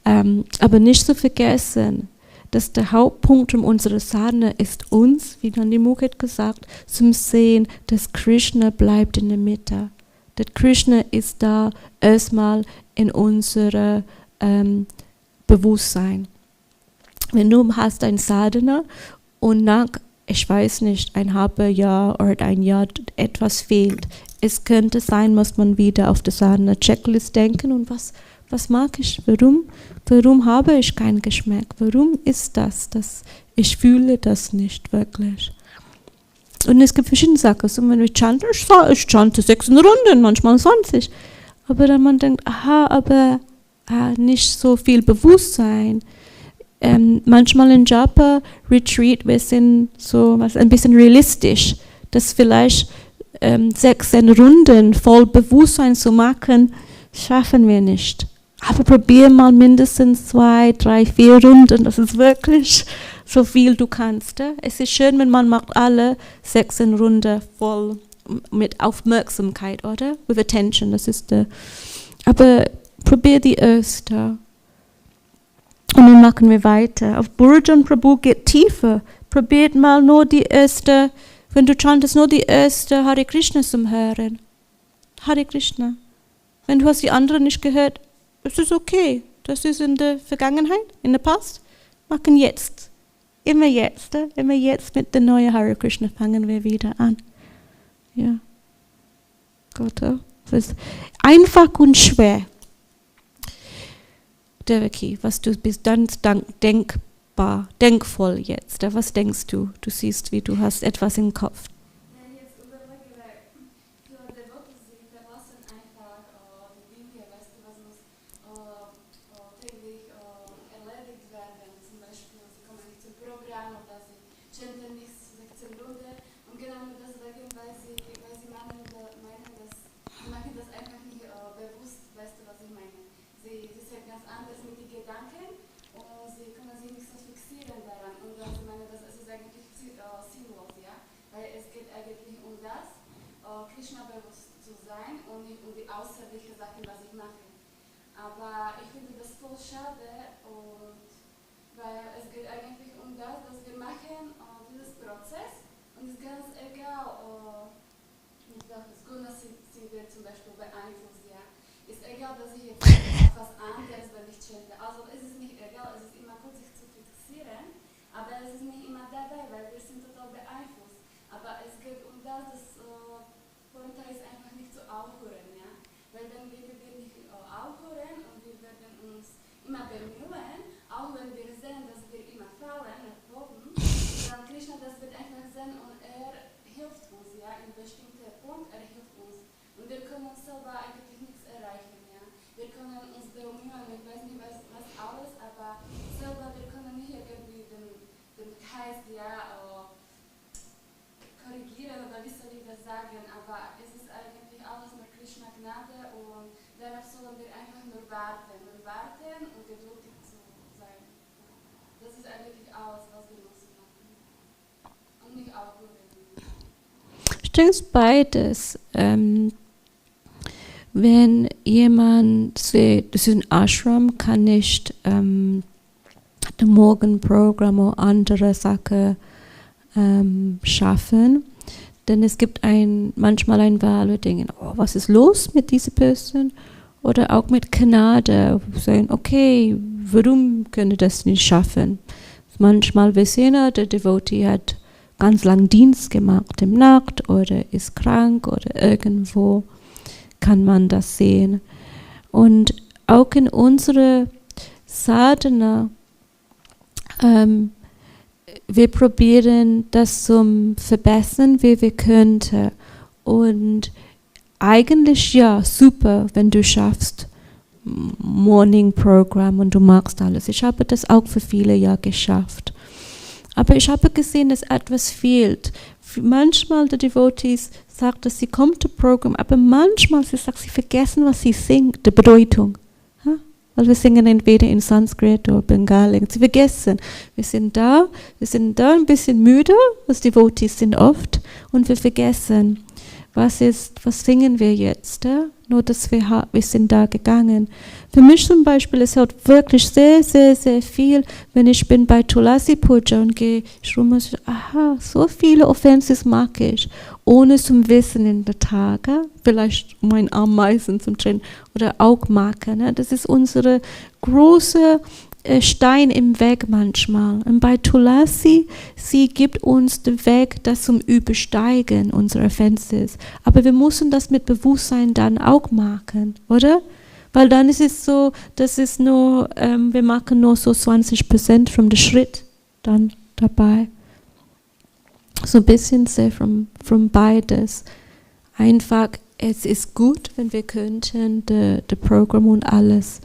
Aber nicht zu vergessen, dass der Hauptpunkt unserer Sadhana ist uns, wie Nandi Mukh hat gesagt, zum Sehen, dass Krishna bleibt in der Mitte. Dass Krishna ist da erstmal in unserem Bewusstsein. Wenn du hast ein Sadhana und nach, ich weiß nicht, ein halbes Jahr oder ein Jahr etwas fehlt, es könnte sein, muss man wieder auf die Sadhana-Checklist denken und was mag ich, warum habe ich keinen Geschmack, warum ist das, ich fühle das nicht wirklich. Und es gibt verschiedene Sachen, so wenn ich chante 6 Runden, manchmal 20, aber dann man denkt, aber nicht so viel Bewusstsein. Manchmal in Japa Retreat, wir sind so ein bisschen realistisch, dass vielleicht 16 Runden voll Bewusstsein zu machen, schaffen wir nicht. Aber probier mal mindestens 2, 3, 4 Runden, das ist wirklich so viel du kannst. Es ist schön, wenn man macht alle 16 Runden voll mit Aufmerksamkeit, oder? With attention, das ist aber probier die erste. Und dann machen wir weiter. Auf Burjan Prabhu geht tiefer. Probiert mal nur die erste, wenn du chantest, nur die erste Hare Krishna zum Hören. Hare Krishna. Wenn du hast die anderen nicht gehört, es ist okay. Das ist in der Vergangenheit, in der Past. Machen jetzt. Immer jetzt mit der neuen Hare Krishna fangen wir wieder an. Ja. Gut, das ist einfach und schwer. Devaki, was du bist dann denkvoll jetzt. Was denkst du? Du siehst, wie du hast etwas im Kopf. Wenn ich jetzt überlege, weil für Devotees, da was sind einfach die Dinge, weißt du, was muss täglich erledigt werden. Zum Beispiel, sie kommen nicht zum Programm oder sie chanten nicht 16 Runden. Und genau deswegen, weil sie machen das einfach nicht bewusst, weißt du, was ich meine. Sie sind ganz anders mit den Gedanken und sie können sich nicht so fixieren daran. Und ich meine, das ist eigentlich sinnlos, ja? Weil es geht eigentlich um das, Krishna bewusst zu sein und nicht um die außerlichen Sachen, was ich mache. Aber ich finde das voll schade, und weil es geht eigentlich um das, dass wir machen dieses Prozess und es ist ganz egal, mit welches Guna sie wird zum Beispiel beeinflusst, ja. Ist egal, dass ich jetzt was anderes, wenn ich chante. Also es ist nicht egal, es ist immer gut, sich zu fixieren aber es ist nicht immer dabei, weil wir sind total beeinflusst. Aber es geht um das Pointer ist einfach nicht zu aufhören, ja? Weil dann werden wir nicht aufhören und wir werden uns immer bemühen, auch wenn wir sehen, dass wir immer fallen nach oben, dann Krishna, das wird einfach sehen und er hilft uns, ja, in bestimmten Punkt, er hilft uns. Und wir können selber eigentlich nichts erreichen, ja. Wir können uns bemühen, ich weiß nicht was alles, aber selber wir können nicht irgendwie den Geist, ja, korrigieren oder wie soll ich das sagen, aber es ist eigentlich alles nur Krishna Gnade und darauf sollen wir einfach nur warten und geduldig zu sein. Das ist eigentlich alles, was wir müssen machen. Und nicht aufhören. Ich denke, es ist beides. Wenn jemand, das ist ein Ashram, kann nicht das Morgenprogramm oder andere Sachen schaffen, denn es gibt manchmal ein Wahl, wir denken, oh, was ist los mit dieser Person? Oder auch mit Gnade, sagen, okay, warum können das nicht schaffen? Manchmal wir sehen, der Devotee hat ganz lang Dienst gemacht im Nacht oder ist krank oder irgendwo kann man das sehen. Und auch in unserer Sadhana, wir probieren das zum Verbessern, wie wir könnten. Und eigentlich ja, super, wenn du schaffst Morning Program und du magst alles. Ich habe das auch für viele Jahre geschafft. Aber ich habe gesehen, dass etwas fehlt. Manchmal die Devotees sagt, dass sie kommt zum Programm, aber manchmal sie sagt, sie vergessen, was sie singt, die Bedeutung. Ja? Weil wir singen entweder in Sanskrit oder Bengali. Sie vergessen. Wir sind da ein bisschen müde, was Devotees sind oft, und wir vergessen, was singen wir jetzt? Ja? Nur, dass wir sind da gegangen. Für mich zum Beispiel, es hat wirklich sehr, sehr, sehr viel, wenn ich bin bei Tulasi Puja und gehe rum und sage, aha, so viele Offenses mag ich, ohne zum Wissen in der Tage, vielleicht mein Ameisen zum Trennen oder auch machen. Ne? Das ist unsere große Stein im Weg manchmal. Und bei Tulasi, sie gibt uns den Weg, das zum Übersteigen unserer Offenses. Aber wir müssen das mit Bewusstsein dann auch machen, oder? Weil dann ist es so, das ist nur, wir machen nur so 20% vom Schritt dann dabei. So ein bisschen sehr von beides. Einfach, es ist gut, wenn wir könnten, das Programm und alles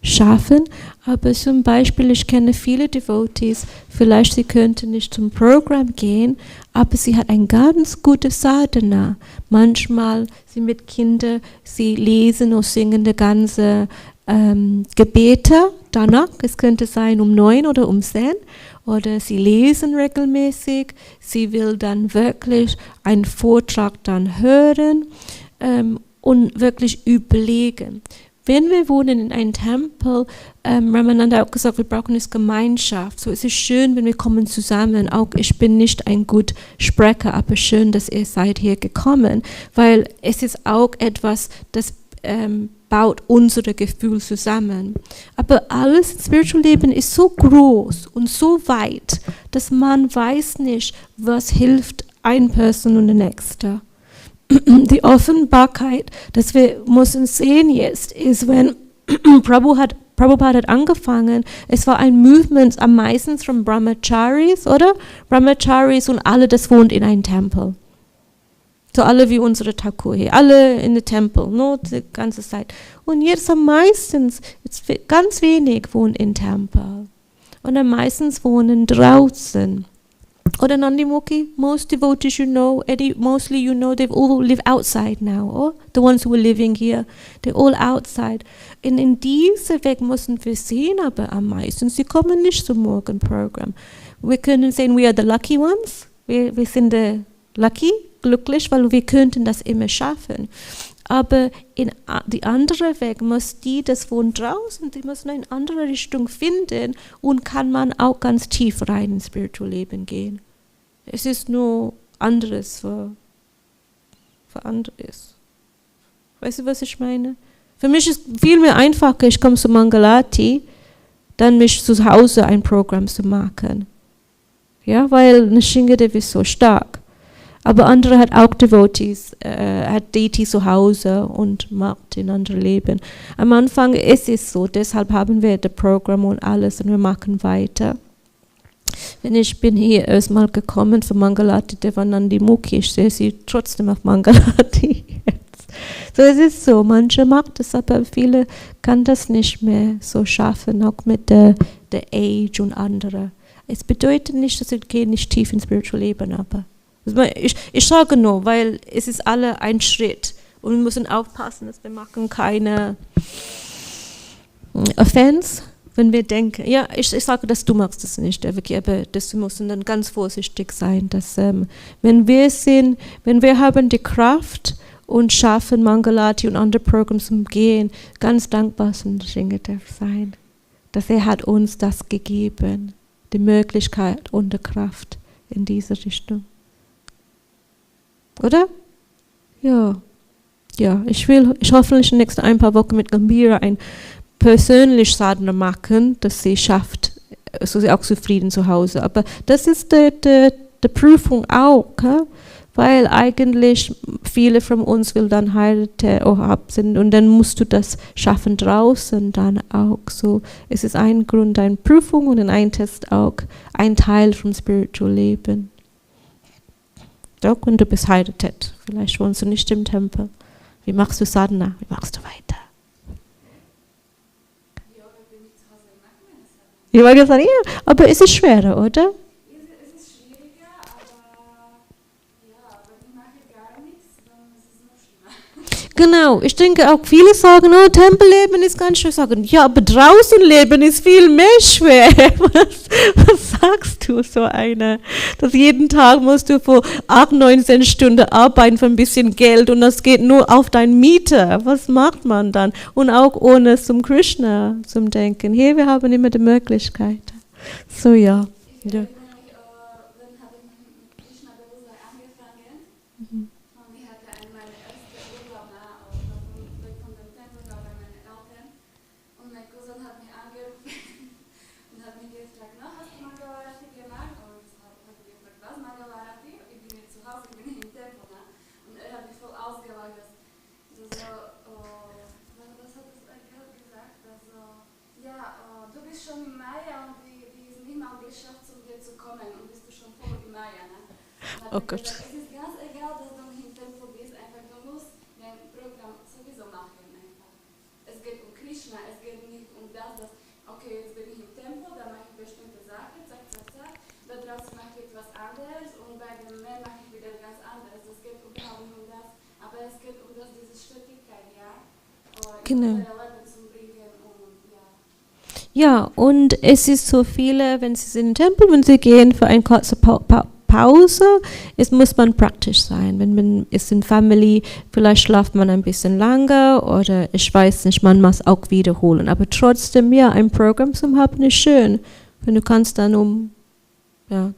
schaffen, aber zum Beispiel, ich kenne viele Devotees, vielleicht sie könnten nicht zum Programm gehen, aber sie hat ein ganz gutes Sadhana. Manchmal sie mit Kindern, sie lesen und singen die ganze Gebete danach, es könnte sein 9 oder 10, oder sie lesen regelmäßig, sie will dann wirklich einen Vortrag dann hören und wirklich überlegen. Wenn wir wohnen in einem Tempel, Ramananda hat auch gesagt, wir brauchen eine Gemeinschaft. So es ist schön, wenn wir kommen zusammen. Auch ich bin nicht ein guter Sprecher, aber schön, dass ihr seid hier gekommen, weil es ist auch etwas, das baut unsere Gefühle zusammen. Aber alles im Spiritual Leben ist so groß und so weit, dass man weiß nicht, was hilft eine Person und der nächste. Die Offenbarkeit, dass wir müssen sehen jetzt, ist, wenn Prabhupada hat angefangen, es war ein Movement am meisten von Brahmacharis, oder? Brahmacharis und alle, das wohnt in einem Tempel. So alle wie unsere Thakur hier, alle in den Tempel, nur die ganze Zeit. Und jetzt am meisten, ganz wenig wohnen in Tempel. Und am meisten wohnen draußen. Oder Nandimuki, most devotees you know, Eddie, mostly you know, they've all live outside now, or the ones who are living here, they're all outside. Und in diesem Weg müssen wir sehen, aber am meisten, sie kommen nicht zum Morgenprogramm. Wir können sehen, we are the lucky ones, wir sind lucky, glücklich, weil wir könnten das immer schaffen. Aber in die andere Weg muss das wohnen draußen, die müssen eine andere Richtung finden und kann man auch ganz tief rein ins Spiritual Leben gehen. Es ist nur anderes für anderes. Weißt du, was ich meine? Für mich ist es viel mehr einfacher, ich komme zu Mangalati, dann mich zu Hause ein Programm zu machen. Ja, weil eine Devi ist so stark. Aber andere hat auch Devotees, hat Deity zu Hause und macht in andere Leben. Am Anfang ist es so, deshalb haben wir das Programm und alles und wir machen weiter. Wenn ich bin hier erstmal gekommen für Mangalati Devanandi Mukhi, ich sehe sie trotzdem auf Mangalati jetzt. So es ist so, manche macht es, aber viele kann das nicht mehr so schaffen, auch mit der Age und andere. Es bedeutet nicht, dass ich gehe nicht tief ins spirituelle Leben, aber ich sage nur, weil es ist alle ein Schritt und wir müssen aufpassen, dass wir machen keine Offense, wenn wir denken, ja, ich sage, dass du magst es nicht, aber wir müssen dann ganz vorsichtig sein, dass wenn wir haben die Kraft und schaffen Mangalati und andere Programme zum Gehen, ganz dankbar sind Dinge sein, dass hat uns das gegeben, die Möglichkeit und die Kraft in diese Richtung. Oder? Ja. Ja, ich hoffe, in den nächsten ein paar Wochen mit Gambira ein persönlich Sadhana machen, dass sie schafft, so sie auch zufrieden zu Hause. Aber das ist die Prüfung auch, weil eigentlich viele von uns will dann heiraten sind und dann musst du das schaffen draußen dann auch. So, es ist ein Grund, eine Prüfung und ein Test auch ein Teil vom Spiritual Leben. Doch, wenn du bist heiratet, vielleicht wohnst du nicht im Tempel. Wie machst du Sadhana? Wie machst du weiter? Ich wollte sagen, ja, aber es ist schwerer, oder? Es ist schwieriger, aber wenn ich mache gar nichts, dann ist es noch schlimmer. Genau, ich denke auch, viele sagen, oh, Tempelleben ist ganz schwer. Sagen, ja, aber draußen leben ist viel mehr schwer. Was sagst du, so eine? Dass jeden Tag musst du vor 8, 19 Stunden arbeiten für ein bisschen Geld und das geht nur auf dein Mieter. Was macht man dann? Und auch ohne zum Krishna zum Denken. Hier, wir haben immer die Möglichkeit. So, ja. Ja. Du bist schon in Maya und die ist niemand geschafft, zu dir zu kommen und bist du schon voll in Maya. Ne? Oh Gott. Gesagt, es ist ganz egal, dass du nicht im Tempel bist, einfach du musst dein Programm sowieso machen. Einfach. Es geht um Krishna, es geht nicht um das, okay, jetzt bin ich im Tempel, da mache ich bestimmte Sachen, zack, zack, zack, da draußen mache ich etwas anderes und bei dem Mann mache ich wieder ganz anderes. Es geht überhaupt nicht um das, aber es geht um das, diese Stetigkeit, ja. Genau. Ja, und es ist so viele, wenn sie sind im Tempel, wenn sie gehen für eine kurze Pause, muss man praktisch sein. Wenn man ist in Family, vielleicht schlaft man ein bisschen länger oder ich weiß nicht, man muss auch wiederholen. Aber trotzdem, ja, ein Programm zu haben ist schön. Wenn du kannst dann um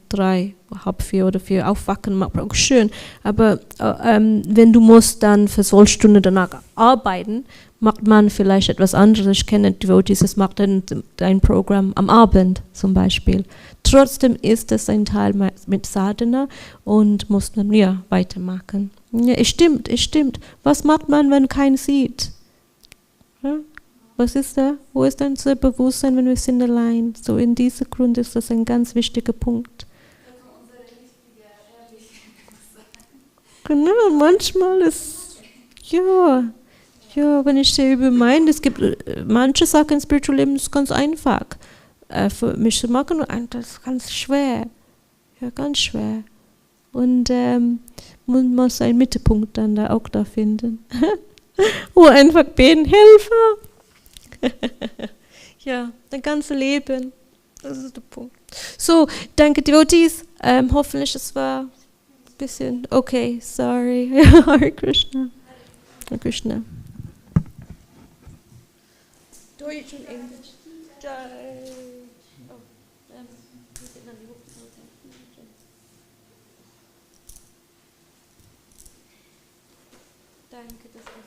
3, halb 4 oder 4 aufwachen, macht auch schön. Aber wenn du musst dann für solche Stunden danach arbeiten, macht man vielleicht etwas anderes. Ich kenne Devotees, das macht ein Programm am Abend zum Beispiel. Trotzdem ist es ein Teil mit Sadhana und muss man weitermachen. Ja, es stimmt. Was macht man, wenn kein sieht? Ja? Was ist da? Wo ist dann unser Bewusstsein, wenn wir sind allein? So in diesem Grund ist das ein ganz wichtiger Punkt. Genau, manchmal ist, wenn ich sehe über meinen, es gibt manche Sachen im Spiritual Leben, das ist ganz einfach. Für mich zu machen, und das ist ganz schwer. Ja, ganz schwer. Und man muss einen Mittelpunkt dann auch da finden. Wo einfach beten, Hilfe! Ja, das ganze Leben. Das ist der Punkt. So, danke Devotees. Hoffentlich, es war ein bisschen okay. Sorry. Hare Krishna. Hare Krishna. Deutsch und Englisch. Danke, dass wir